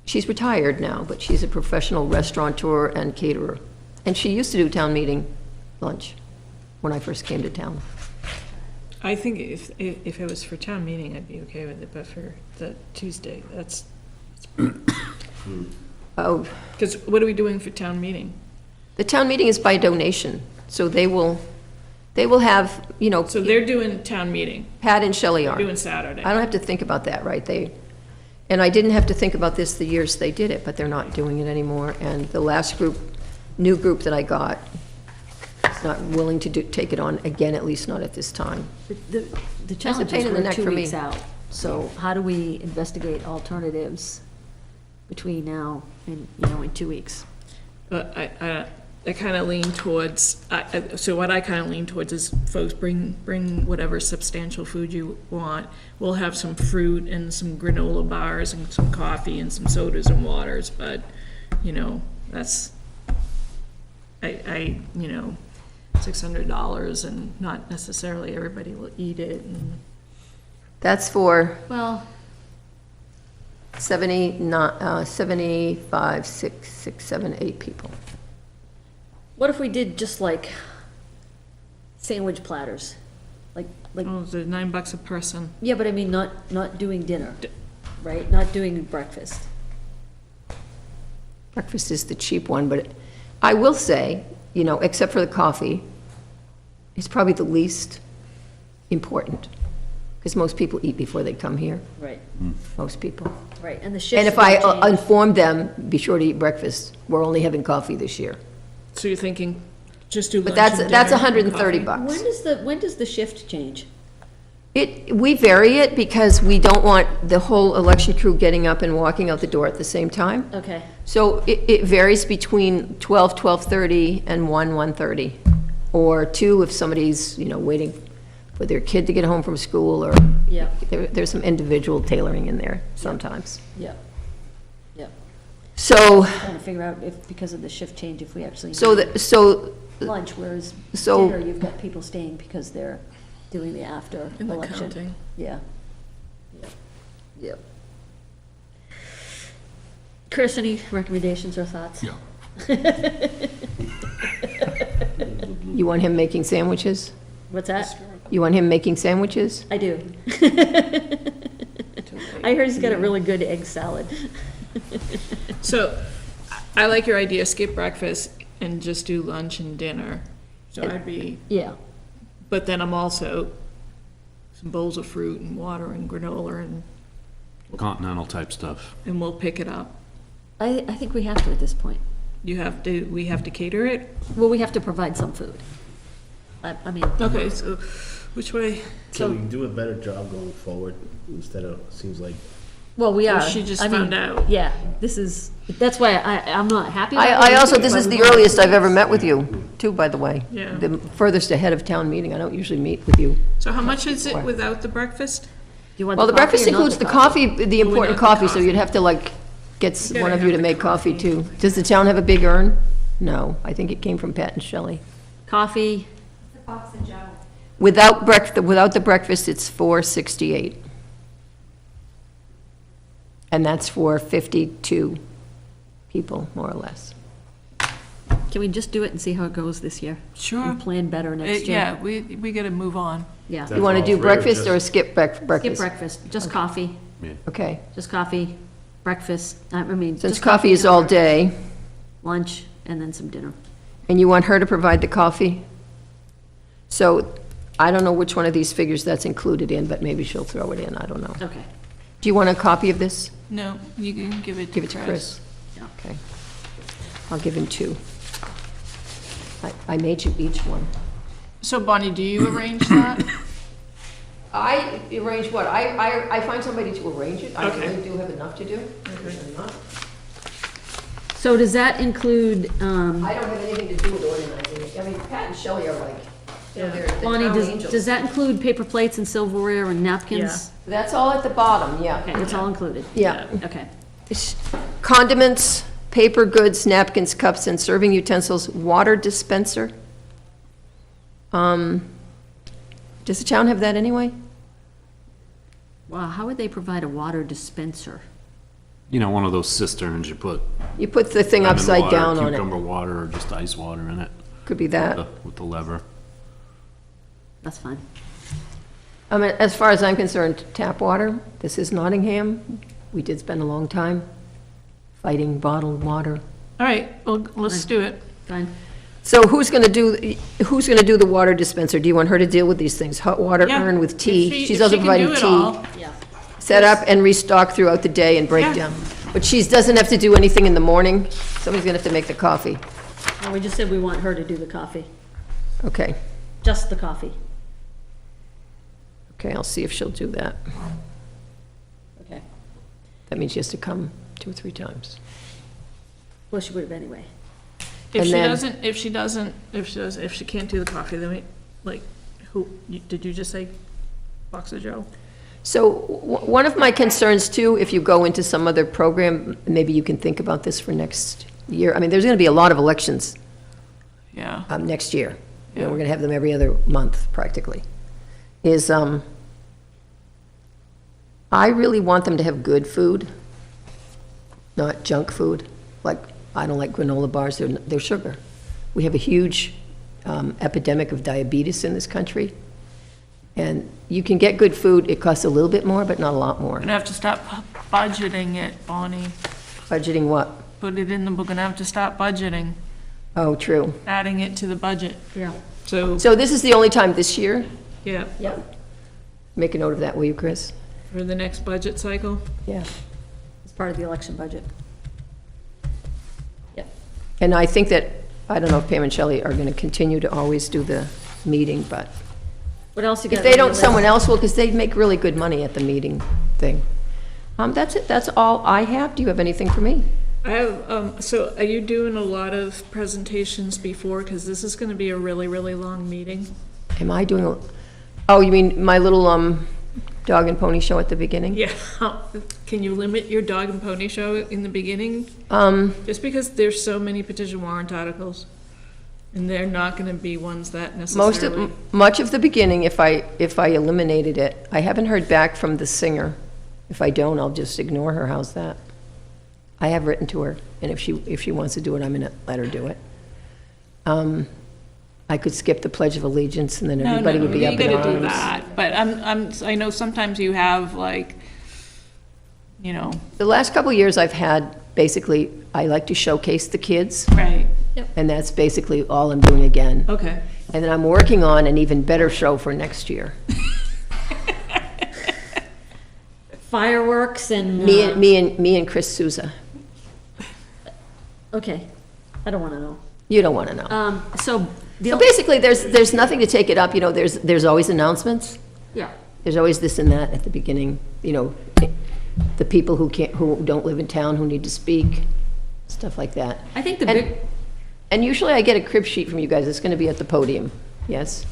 She's retired now, but she's a professional restaurateur and caterer. And she used to do town meeting lunch when I first came to town. I think if it was for town meeting, I'd be okay with it, but for the Tuesday, that's, Oh, because what are we doing for town meeting? The town meeting is by donation, so they will have, you know, So they're doing town meeting, Pat and Shelley are. doing Saturday. I don't have to think about that, right? And I didn't have to think about this the years they did it, but they're not doing it anymore. And the last new group that I got is not willing to take it on again, at least not at this time. The challenge pain is in the we're neck 2 for me. weeks out. So how do we investigate alternatives between now and, in 2 weeks? But I kind of lean towards, so what I kind of lean towards is folks bring whatever substantial food you want. We'll have some fruit and some granola bars and some coffee and some sodas and waters, but, that's, $600 and not necessarily everybody will eat it. And That's for Well, 75, 6, 7, 8 people. what if we did just like sandwich platters? Like, Oh, it's $9 a person. yeah, but I mean, not doing dinner, right? Not doing breakfast. Breakfast is the cheap one, but I will say, except for the coffee, it's probably the least important, because most people eat before they come here, Right, most people. right. And the And shifts if I don't change. inform them, be sure to eat breakfast, we're only having coffee this year. So you're thinking, just do But lunch and that's dinner and $130 coffee? bucks. When does the shift change? We vary it because we don't want the whole election crew getting up and walking out the door at the same time. Okay, So it varies between 12, 12:30 and 1:30. Or 2 if somebody's, waiting for their kid to get home from school, or yeah, there's some individual tailoring in there sometimes. yeah, yeah. So, Trying to figure out if, because of the shift change, if we actually so, need so, lunch, whereas so- dinner, you've got people staying because they're doing the after In the election. counting. Yeah. Yeah. Yep. Chris, any recommendations or thoughts? Yeah. you want him making sandwiches? What's that? You want him making sandwiches? I do. I heard he's got a really good egg salad. So, I like your idea, skip breakfast and just do lunch and dinner. So I'd be, Yeah, but then I'm also, some bowls of fruit and water and granola and Continental type stuff. we'll pick it up. I think we have to at this point. We have to cater it? Well, we have to provide some food. I mean, Okay, so which way? So- Can we do a better job going forward instead of, seems like, well, we Well, are. she just I mean, found out. Yeah, that's why I'm not happy about it. I also, this is the earliest I've ever met with you, too, by the way. Yeah. The furthest ahead of town meeting. I don't usually meet with you. So how much is it without the breakfast? Do you want Well, the coffee breakfast or not includes the coffee, the important not the coffee, so coffee. you'd have to get gotta one of you have to the make coffee too. Does the town have a big urn? No, I think it came from Pat and Shelley. Coffee, It's a box and Joe. Without the breakfast, it's $4.68. And that's for 52 people, more or less. can we just do it and see how it goes this year? Sure. And plan better next year? Yeah, we gotta move on. Yeah. You want to do breakfast or skip breakfast? Skip breakfast, just coffee, Okay. just coffee, breakfast, I mean. Since just coffee is all day, Lunch, and then some dinner. and you want her to provide the coffee? So I don't know which one of these figures that's included in, but maybe she'll throw it in, I don't know. Okay. Do you want a copy of this? No, you can give it to Give it to Chris. Yeah. Okay. I'll give him 2. I made you each one. So Bonnie, do you arrange that? I arrange what? I find somebody to arrange it. I Okay. really do have enough to do. So does that include, I don't have anything to do with organizing it. I mean, Pat and Shelley are like, they're Bonnie, town does angels. that include paper plates and silverware and napkins? That's all at the bottom, yeah. Okay, it's all included? Yeah. Okay. Condiments, paper goods, napkins, cups, and serving utensils, water dispenser. Does the town have that anyway? Wow, how would they provide a water dispenser? One of those cisterns you put You put the thing lemon upside water, down on cucumber it. water, or just ice water in it. Could be that. With the lever. That's fine. I mean, as far as I'm concerned, tap water, this is Nottingham. We did spend a long time fighting bottled water. All right, well, let's do it. Fine. So who's gonna do the water dispenser? Do you want her to deal with these things? Hot water Yeah. urn with tea? If she- She's if also she can do providing it tea. all. Yeah. Set up and restock throughout the day and break Yeah. down. But she doesn't have to do anything in the morning? Somebody's gonna have to make the coffee. Well, we just said we want her to do the coffee, Okay, just the coffee. okay, I'll see if she'll do that. Okay. That means she has to come 2 or 3 times. Well, she would have anyway. If And then- if she can't do the coffee, then we, like, did you just say Boxer Joe? So one of my concerns too, if you go into some other program, maybe you can think about this for next year. I mean, there's going to be a lot of elections Yeah. next year. You know, Yeah. we're going to have them every other month practically. I really want them to have good food, not junk food. Like, I don't like granola bars, they're sugar. We have a huge epidemic of diabetes in this country. And you can get good food, it costs a little bit more, but not a lot more. We're gonna have to stop budgeting it, Bonnie. Budgeting what? Put it in the, we're gonna have to stop budgeting, Oh, true. adding it to the budget. Yeah. So, So this is the only time this year? yeah, Yep. Make a note of that, will you, Chris? for the next budget cycle. Yeah. It's part of the election budget. Yep. And I think that, I don't know if Pam and Shelley are going to continue to always do the meeting, but What else you got? if they on your don't, list? someone else will, because they make really good money at the meeting thing. That's it, that's all I have. Do you have anything for me? I have, so are you doing a lot of presentations before? Because this is gonna be a really, really long meeting. Am I doing, oh, you mean my little dog and pony show at the beginning? Yeah, can you limit your dog and pony show in the beginning? Just because there's so many petition warrant articles, and they're not gonna be ones that necessarily. Much of the beginning, if I eliminated it, I haven't heard back from the singer. If I don't, I'll just ignore her, how's that? I have written to her, and if she wants to do it, I'm gonna let her do it. I could skip the Pledge of Allegiance, and then everybody would be up in arms. You gotta do that, but I know sometimes you have like, you know. The last couple of years I've had, basically, I like to showcase the kids. Right. And that's basically all I'm doing again. Okay. And then I'm working on an even better show for next year. Fireworks and. Me and Chris Souza. Okay, I don't want to know. You don't want to know. So. So basically, there's nothing to take it up, you know, there's always announcements. Yeah. There's always this and that at the beginning, you know, the people who don't live in town who need to speak, stuff like that. I think the And- big. And usually I get a crib sheet from you guys, it's gonna be at the podium, yes?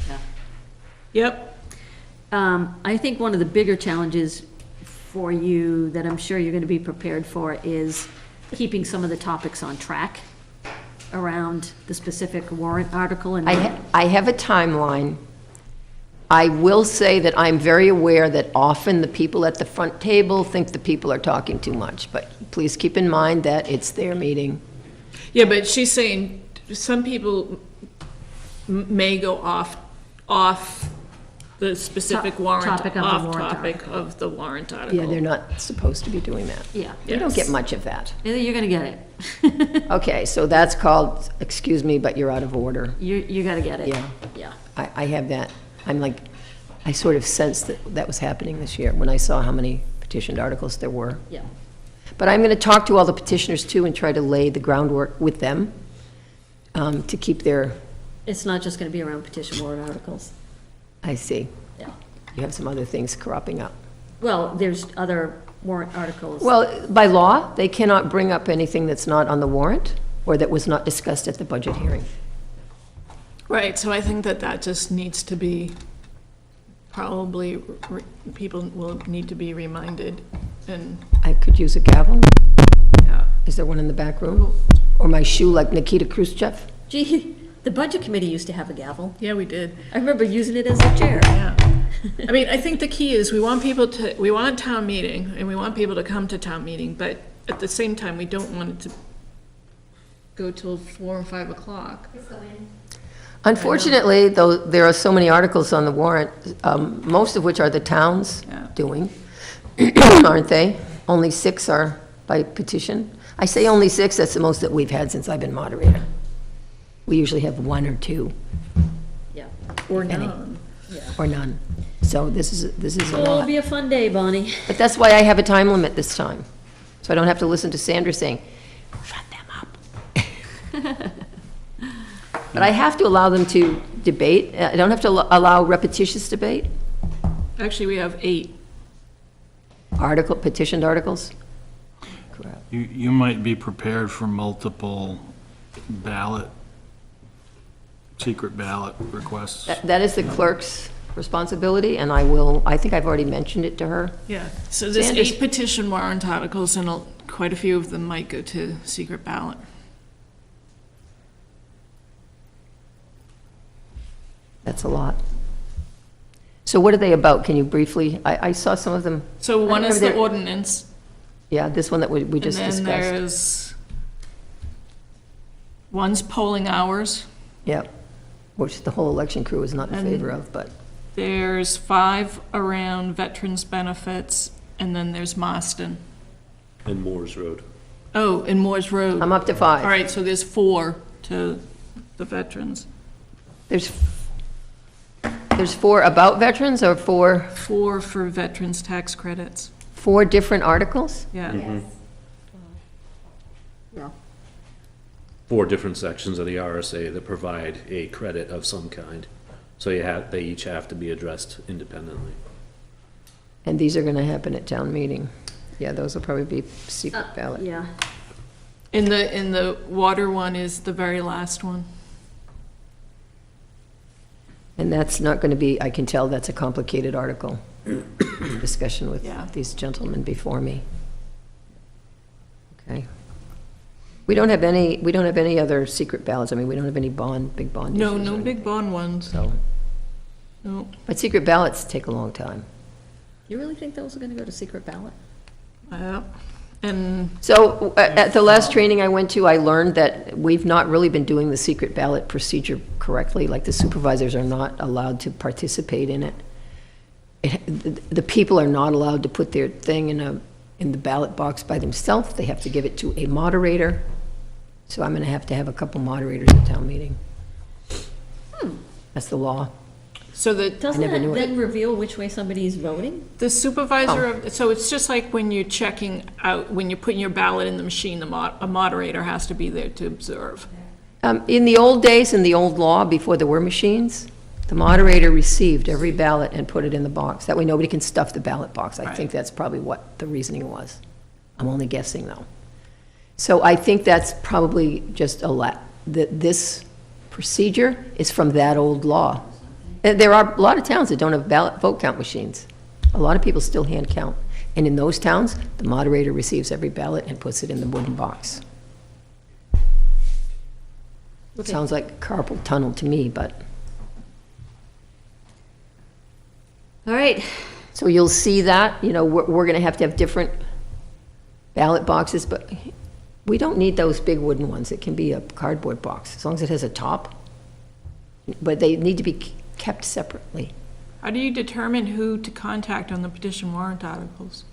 Yep. I think one of the bigger challenges for you that I'm sure you're going to be prepared for is keeping some of the topics on track around the specific warrant article and. I have a timeline. I will say that I'm very aware that often the people at the front table think the people are talking too much, but please keep in mind that it's their meeting. Yeah, but she's saying some people may go off the specific warrant, topic of the off warrant topic article. of the warrant article. Yeah, they're not supposed to be doing that. Yeah. You don't get much of that. You're going to get it. Okay, so that's called, excuse me, but you're out of order. You got to get it. Yeah. Yeah. I have that. I'm like, I sort of sensed that was happening this year when I saw how many petitioned articles there were. Yeah. But I'm going to talk to all the petitioners too and try to lay the groundwork with them to keep their, It's not just going to be around petition warrant articles. I see. Yeah. You have some other things cropping up. Well, there's other warrant articles. Well, by law, they cannot bring up anything that's not on the warrant or that was not discussed at the budget hearing. Right, so I think that just needs to be, probably, people will need to be reminded, and, I could use a gavel. yeah. Is there one in the back room? Or my shoe like Nikita Khrushchev? Gee, the budget committee used to have a gavel. Yeah, we did. I remember using it as a chair. Yeah. I mean, I think the key is we want town meeting, and we want people to come to town meeting, but at the same time, we don't want it to go till 4 or 5 o'clock. Unfortunately, though, there are so many articles on the warrant, most of which are the towns doing, aren't they? Only 6 are by petition. I say only 6, that's the most that we've had since I've been moderator. We usually have one or two, Yeah. Or Any. none. or none. So this is a So it'll lot. be a fun day, Bonnie. But that's why I have a time limit this time. So I don't have to listen to Sandra saying, shut them up. But I have to allow them to debate. I don't have to allow repetitious debate, Actually, we have 8. petitioned articles. You might be prepared for multiple secret ballot requests. That is the clerk's responsibility, and I think I've already mentioned it to her. Yeah, so there's Sanders- 8 petition warrant articles, and quite a few of them might go to secret ballot. That's a lot. So what are they about? Can you briefly, I saw some of them. So one is the They're- ordinance, Yeah, this one that we just and then discussed. there's, one's polling hours, Yep, which the whole election crew is not in And- favor of, but, there's 5 around veterans' benefits, and then there's Marston. And Moores Road. Oh, and Moore's Road. I'm up to 5. All right, so there's 4 to the veterans. There's 4 about veterans or 4 for veterans' tax credits. different articles? Yeah. Yes. 4 different sections of the RSA that provide a credit of some kind. So they each have to be addressed independently. And these are going to happen at town meeting. Yeah, those will probably be secret ballot. Yeah. In the water one is the very last one. And that's not going to be, I can tell that's a complicated article. Discussion with Yeah. these gentlemen before me. Okay. We don't have any other secret ballots. I mean, we don't have any big bond No, issues no or big bond ones. So, No. but secret ballots take a long time. You really think those are gonna go to secret ballot? And So at the last training I went to, I learned that we've not really been doing the secret ballot procedure correctly. Like the supervisors are not allowed to participate in it. The people are not allowed to put their thing in the ballot box by themselves. They have to give it to a moderator. So I'm going to have a couple moderators at town meeting. That's the law. so Doesn't never that knew it. then reveal which way somebody's voting? the supervisor of, so it's just like when you're checking out, when you're putting your ballot in the machine, a moderator has to be there to observe. In the old days, in the old law, before there were machines, the moderator received every ballot and put it in the box. That way nobody can stuff the ballot box. I think that's probably what the reasoning was. I'm only guessing, though. So I think that's probably just that this procedure is from that old law. And there are a lot of towns that don't have vote count machines. A lot of people still hand count. And in those towns, the moderator receives every ballot and puts it in the wooden box. Okay. Sounds like carpal tunnel to me, but. All right, So you'll see that, we're going to have different ballot boxes, but we don't need those big wooden ones. It can be a cardboard box, as long as it has a top. But they need to be kept separately. How do you determine who to contact on the petition warrant articles?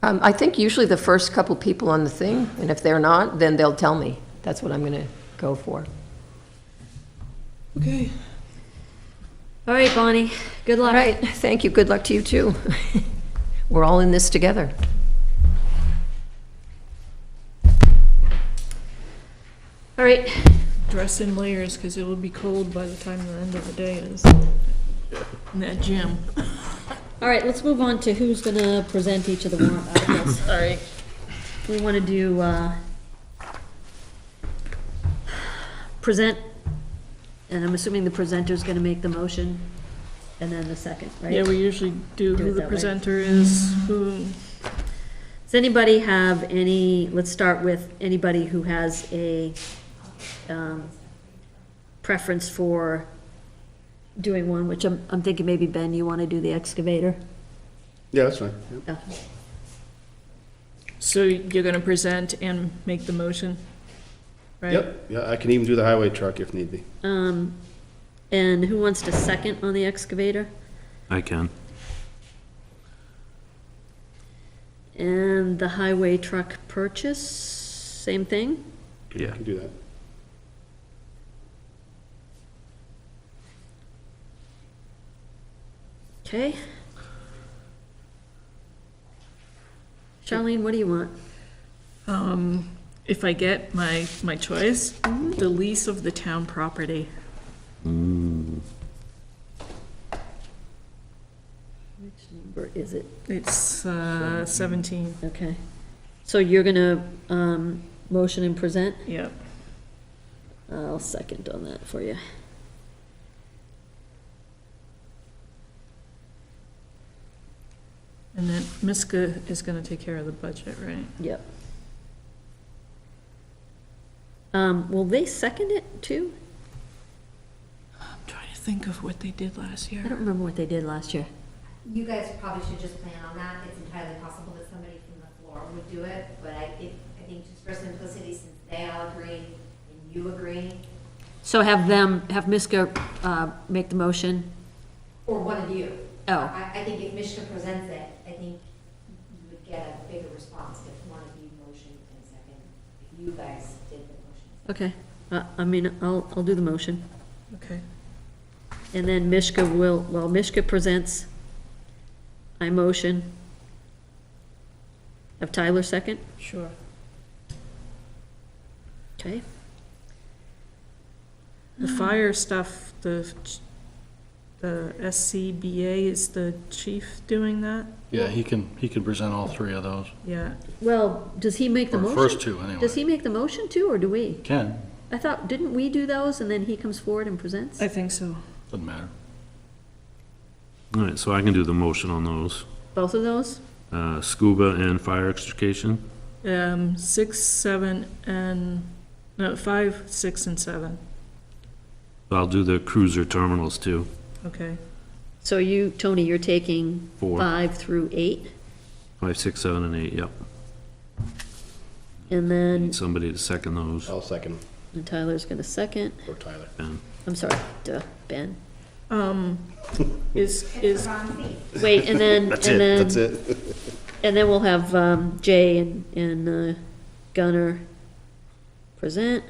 I think usually the first couple people on the thing, and if they're not, then they'll tell me. That's what I'm going to go for. Okay. all right, Bonnie, good luck. All right, thank you. Good luck to you, too. We're all in this together. All right, Dress in layers, because it will be cold by the time the end of the day is in that gym. all right, let's move on to who's gonna present each of the warrant articles. All right. We wanna do, present, and I'm assuming the presenter's gonna make the motion, and then the second, right? Yeah, we usually do Do who it the that way. presenter is, who, Does anybody have any, let's start with anybody who has a preference for doing one, which I'm thinking maybe, Ben, you want to do the excavator? Yeah, that's fine. Yeah. so you're gonna present and make the motion? Right? Yep, yeah, I can even do the highway truck if need be. And who wants to second on the excavator? I can. And the highway truck purchase, same thing? Yeah. I can do that. Okay. Charlene, what do you want? If I get my choice, the lease of the town property. Which number is it? It's 17. Okay. So you're gonna, motion and present? Yep. I'll second on that for you. And then Miska is gonna take care of the budget, right? Yep. Will they second it too? I'm trying to think of what they did last year. I don't remember what they did last year. You guys probably should just plan on that. It's entirely possible that somebody from the floor would do it, but I think just for simplicity, since they all agree and you agree, So have Miska, make the motion? or one of you. Oh. I think if Mishka presents it, I think you would get a bigger response if one of you motioned and second, if you guys did the motion. Okay. I mean, I'll do the motion. Okay. And then Mishka Mishka presents, I motion. Have Tyler second? Sure. Okay. The fire stuff, the SCBA, is the chief doing that? Yeah, he can present all three of those. Yeah. Well, does he make the Or motion? first two, anyway. Does he make the motion too, or do we? Can, I thought, didn't we do those and then he comes forward and presents? I think so. doesn't matter. All right, so I can do the motion on those. Both of those? Scuba and fire extrication. 6, 7, and, no, 5, 6, and 7. I'll do the cruiser terminals too. Okay. So you, Tony, you're taking 4. 5 through 8, 5, 6, 7, and 8, yep. and then Need somebody to second those. I'll second, and Tyler's gonna second. or Tyler. Ben. I'm sorry, Ben. Is, Wait, and then, That's and it, then, that's it. and then we'll have Jay and Gunner present.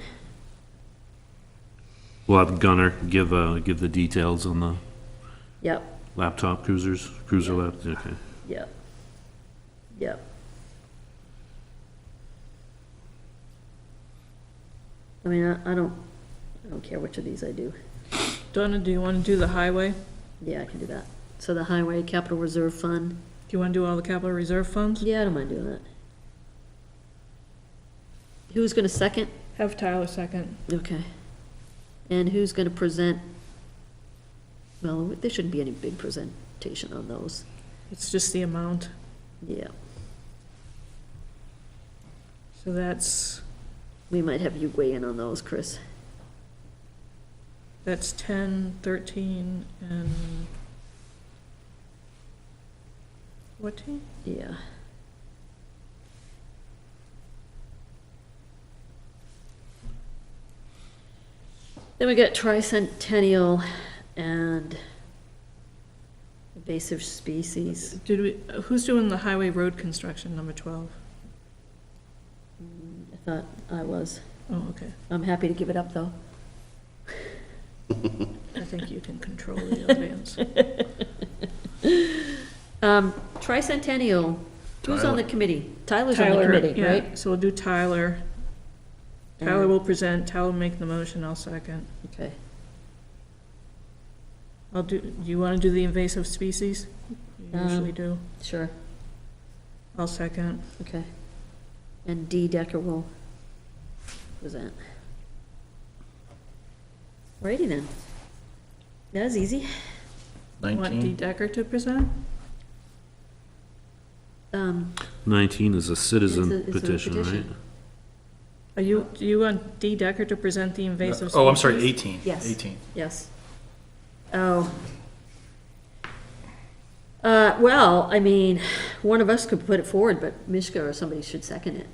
We'll have Gunner give the details on the Yep, laptop cruiser laptop, okay. yep, yep. I mean, I don't care which of these I do. Donna, do you want to do the highway? Yeah, I can do that. So the Highway Capital Reserve Fund, Do you want to do all the capital reserve funds? yeah, I don't mind doing that. Who's gonna second? Have Tyler second. Okay. And who's gonna present? Well, there shouldn't be any big presentation on those. It's just the amount. Yeah, So that's we might have you weigh in on those, Chris. 10, 13, and 14? Yeah. Then we got tricentennial and invasive species. Did we, who's doing the highway road construction, number 12? I thought I was. Oh, okay. I'm happy to give it up, though. I think you can control the advance. Tricentennial, who's on the committee? Tyler's on the Tyler, committee, yeah, right? so we'll do Tyler. Tyler will present, Tyler will make the motion, I'll second. Okay. Do you want to do the invasive species? You usually do. Sure, I'll second. okay. And D. Decker will present. Alrighty then. That was easy. Want D. 19? Decker to present? 19 is a citizen It's a petition, right? petition. Do you want D. Decker to present the invasive species? Oh, I'm sorry, 18. Yes. 18. Yes. Oh. Well, I mean, one of us could put it forward, but Mishka or somebody should second it.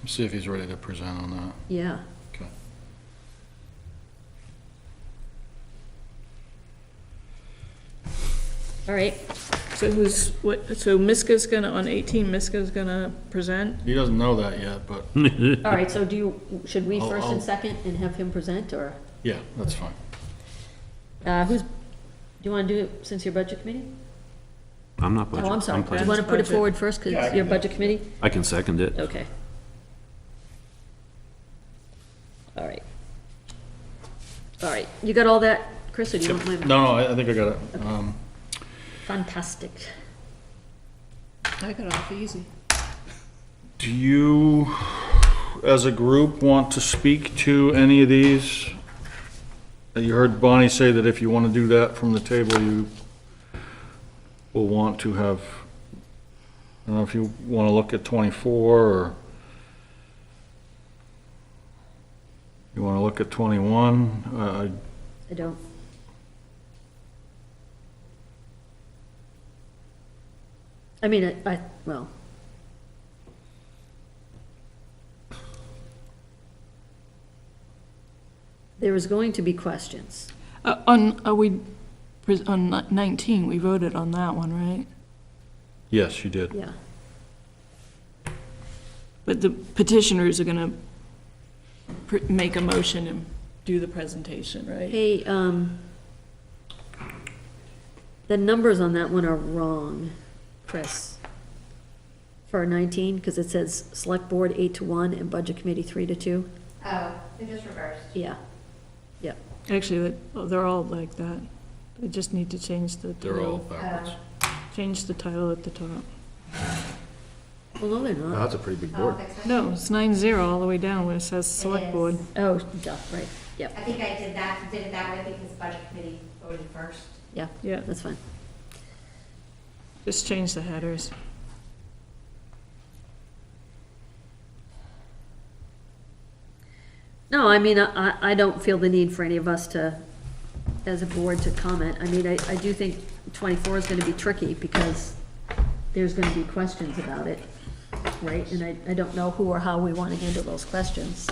Let's see if he's ready to present on that. Yeah. Okay. All right. So so Miska's gonna, on 18, Miska's gonna present? He doesn't know that yet, but, All right, so should we first I'll- and second and have him present, or? yeah, that's fine. Who's, Do you want to do it since your budget committee? I'm not budget. Oh, I'm sorry. Do you planning. want to put it Budget. forward first because it's your budget committee? I can second it. Okay. All right. All right, you got all that, Chris, or do you want my? No, I think I got it. Fantastic. I got off easy. Do you, as a group, want to speak to any of these? You heard Bonnie say that if you want to do that from the table, you will want to have, I don't know if you want to look at 24 or you want to look at 21. I don't. I mean, well. There is going to be questions. On 19, we voted on that one, right? Yes, you did. Yeah. But the petitioners are gonna make a motion and do the presentation, right? Hey, the numbers on that one are wrong, Chris. For 19, because it says select board 8-1 and budget committee 3-2. Oh, they're just reversed. Yeah. Yep. Actually, they're all like that. They just need to change the They're all title. backwards. Change the title at the top. Well, no, they're Wow, not. that's a pretty big board. No, it's 9-0 all the way down where it says select board. Oh, duh, right, yep, I think I did it that way because budget committee voted first. yeah, Yeah, that's fine. just change the headers. No, I mean, I don't feel the need for any of us to, as a board, to comment. I mean, I do think 24 is gonna be tricky because there's gonna be questions about it, right? And I don't know who or how we wanna handle those questions.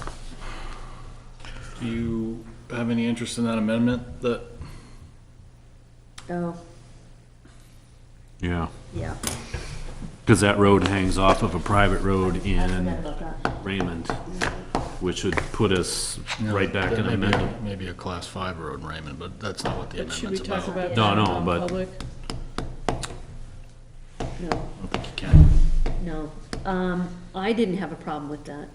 Do you have any interest in that amendment that, Oh, Yeah, yeah, because that road hangs off of a private road I forgot in about that. Raymond, which would put us right back in that the may be middle. maybe a class 5 road, Raymond, but that's not what the But should we amendment's talk about. about No, that no, in but- public? No, I don't think you can. no, I didn't have a problem with that.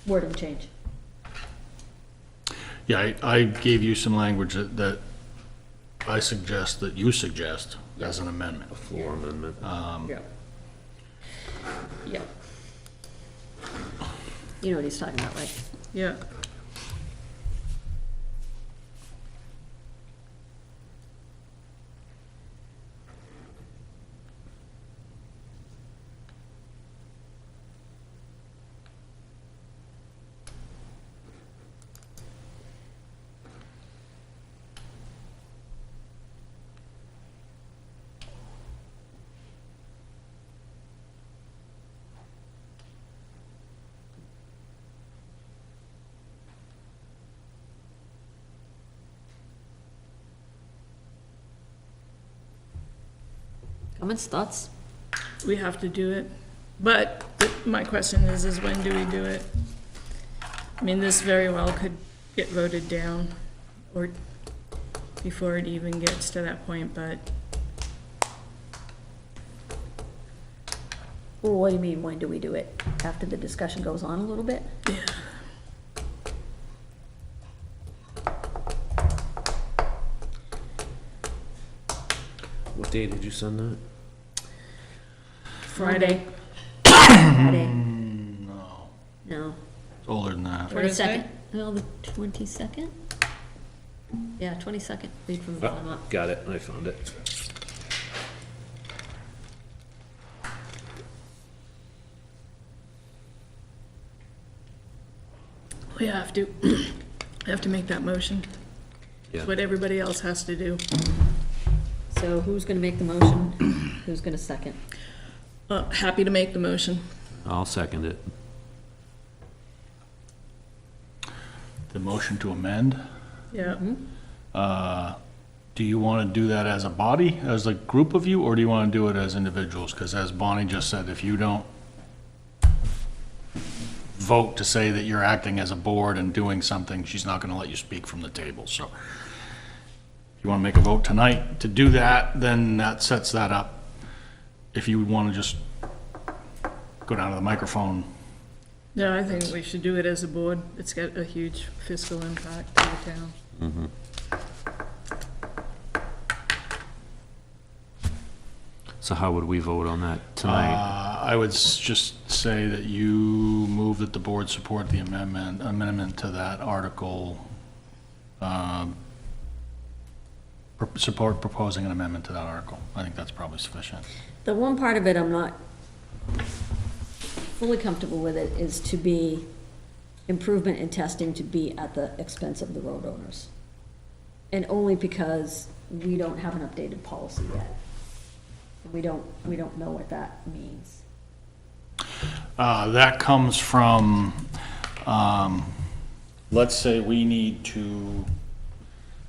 Wording change. Yeah, I gave you some language that I suggest, that you suggest as an amendment. Floor amendment. Yeah. Yeah. You know what he's talking about, right? Yeah. Comments, thoughts? We have to do it. But my question is when do we do it? I mean, this very well could get voted down or before it even gets to that point, but Well, what do you mean, when do we do it? After the discussion goes on a little bit? yeah. What day did you send that? Friday. Friday. No, No, it's older than that. 22nd. No, the 22nd? Yeah, 22nd. Read from the bottom up. Got it, I found it. We have to, have to make that motion. Yeah. It's what everybody else has to do. So who's gonna make the motion? Who's gonna second? Happy to make the motion. I'll second it. The motion to amend, Yeah. do you want to do that as a body, as a group of you, or do you want to do it as individuals? Because as Bonnie just said, if you don't vote to say that you're acting as a board and doing something, she's not gonna let you speak from the table, so. If you wanna make a vote tonight to do that, then that sets that up. If you wanna just go down to the microphone. Yeah, I think we should do it as a board. It's got a huge fiscal impact to the town. So how would we vote on that tonight? I would just say that you move that the board support the amendment to that article. Support proposing an amendment to that article. I think that's probably sufficient. The one part of it I'm not fully comfortable with it is to be improvement in testing to be at the expense of the road owners. And only because we don't have an updated policy yet. We don't know what that means. That comes from, let's say we need to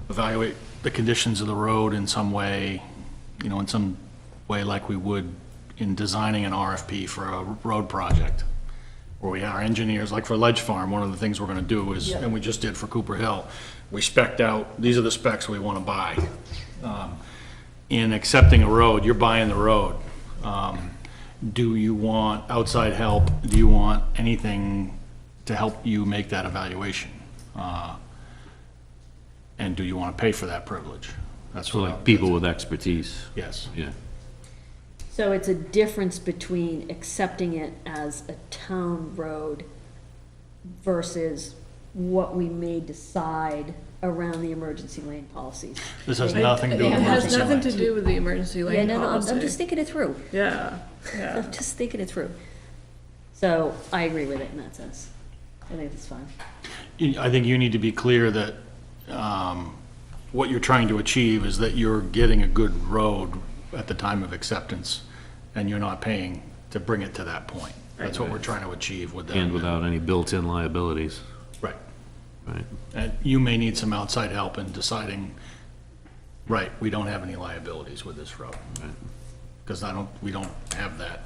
evaluate the conditions of the road in some way, in some way like we would in designing an RFP for a road project. Where we, our engineers, like for Ledge Farm, one of the things we're gonna do is, and we just did for Cooper Hill, we spec'd out, these are the specs we wanna buy. In accepting a road, you're buying the road. Do you want outside help? Do you want anything to help you make that evaluation? And do you want to pay for that privilege? That's So like people with expertise. Yes. Yeah. So it's a difference between accepting it as a town road versus what we may decide around the emergency lane policies. This has nothing to do with It has emergency nothing to lanes. do with the emergency lane Yeah, no, I'm policy. just thinking it through. Yeah, yeah. I'm just thinking it through. So I agree with it in that sense. I think it's fine. I think you need to be clear that what you're trying to achieve is that you're getting a good road at the time of acceptance, and you're not paying to bring it to that point. That's what we're trying to achieve with that. And without any built-in liabilities. Right. Right. And you may need some outside help in deciding, right, we don't have any liabilities with this road. Because we don't have that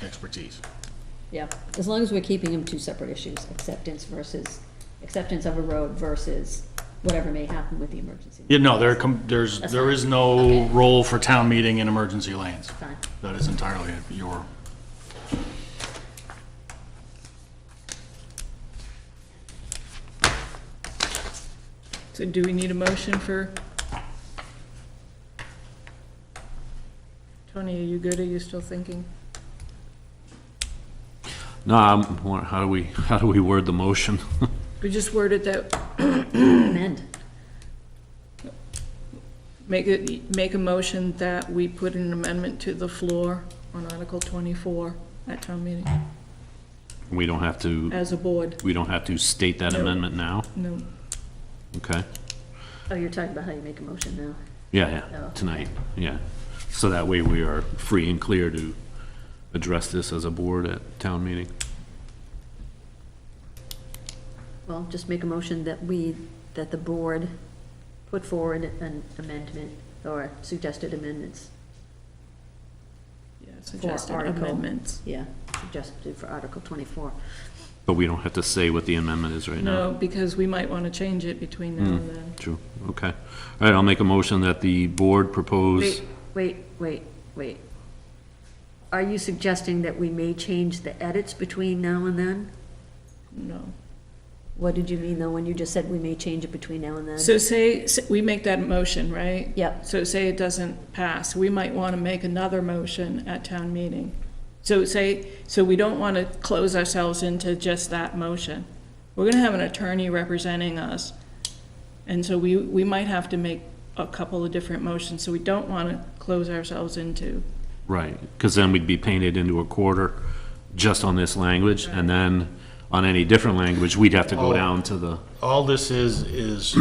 expertise. Yeah, as long as we're keeping them two separate issues, acceptance of a road versus whatever may happen with the emergency. Yeah, no, there is no role for town meeting in emergency lanes. Fine. That is entirely your. So do we need a motion for? Tony, are you good? Are you still thinking? No, how do we word the motion? We just worded that, Amend. make a motion that we put an amendment to the floor on Article 24 at town meeting We don't have to, as a board. we don't have to state that No. amendment now? No. Okay. Oh, you're talking about how you make a motion now. Yeah, Oh. tonight, yeah. So that way we are free and clear to address this as a board at town meeting. Well, just make a motion that the board put forward an amendment or suggested amendments. Yeah, for suggested article- amendments. Yeah, suggested for Article 24. But we don't have to say what the amendment is right now. No, because we might want to change it between now and then. True, okay. All right, I'll make a motion that the board propose, Wait. Are you suggesting that we may change the edits between now and then? No. What did you mean, though, when you just said we may change it between now and then? So say we make that motion, right? Yep. So say it doesn't pass, we might want to make another motion at town meeting. So we don't want to close ourselves into just that motion. We're going to have an attorney representing us, and so we might have to make a couple of different motions, so we don't want to close ourselves into. right, because then we'd be painted into a quarter just on this language, and then on any different language, we'd have to go down to the, All this is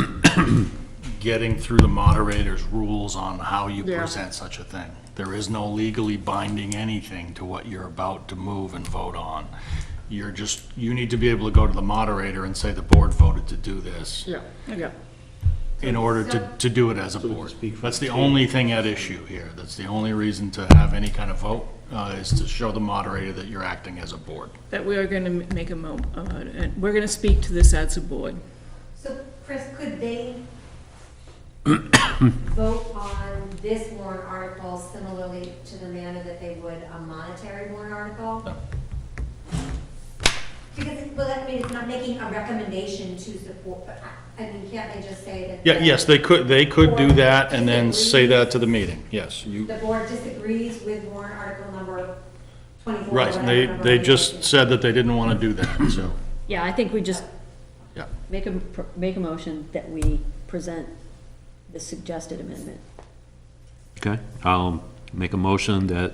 getting through the moderator's rules on how you present such a thing. There is no legally binding anything to what you're about to move and vote on. You need to be able to go to the moderator and say the board voted to do this. Yeah. In order to do it as a board. That's the only thing at issue here. That's the only reason to have any kind of vote. is to show the moderator that you're acting as a board. That we are going to make we're going to speak to this as a board. So, Chris, could they vote on this warrant article similarly to the manner that they would a monetary warrant article? No. Because, well, I mean, it's not making a recommendation to support, but I mean, can't they just say that? Yeah, yes, they could do that and then say that to the meeting, yes. The board disagrees with warrant article number 24. Right, and they just said that they didn't want to do that, so, Yeah, I think we just yeah. make a motion that we present the suggested amendment. Okay, I'll make a motion that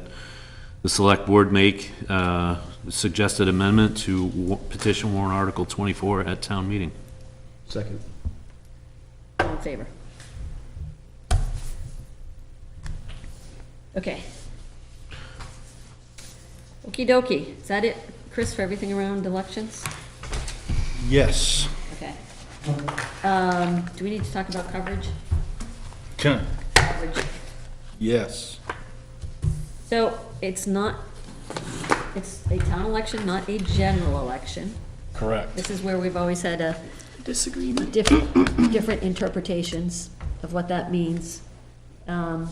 the select board make the suggested amendment to petition warrant article 24 at town meeting. Second. All in favor? Okay. Okey dokey. Is that it, Chris, for everything around elections? Yes. Okay. Do we need to talk about coverage? Can, Coverage. yes. So it's a town election, not a general election. Correct. This is where we've always had a Disagreement. different interpretations of what that means. The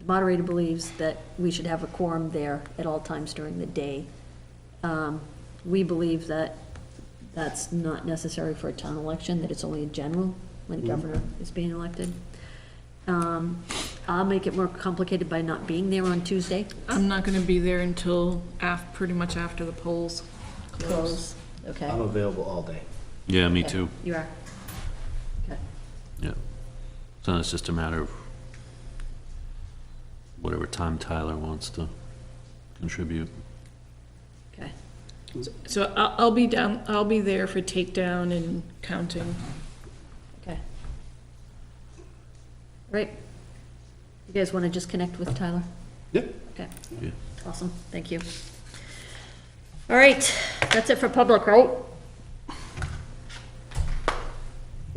moderator believes that we should have a quorum there at all times during the day. We believe that that's not necessary for a town election, that it's only a general when the governor is being elected. I'll make it more complicated by not being there on Tuesday. I'm not going to be there until pretty much after the polls Close. Okay. I'm available all day. Yeah, me Okay. too. You are? Okay. Yeah. So it's just a matter of whatever time Tyler wants to contribute. Okay. So I'll be there for takedown and counting. Okay. Right. You guys want to just connect with Tyler? Yep. Okay. Yeah. Awesome. Thank you. All right. That's it for public, right?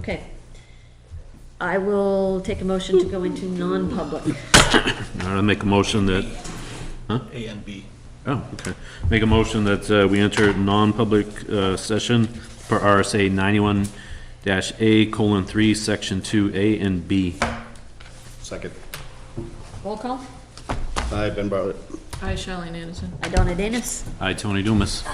Okay. I will take a motion to go into non-public. I'll make a motion that, A and B. oh, okay. Make a motion that we enter non-public session per RSA 91-A:3, Section 2A and B. Second. Roll call. Aye, Ben Bartlett. Hi, Charlene Anderson. I, Donna Danus. Aye, Tony Dumas.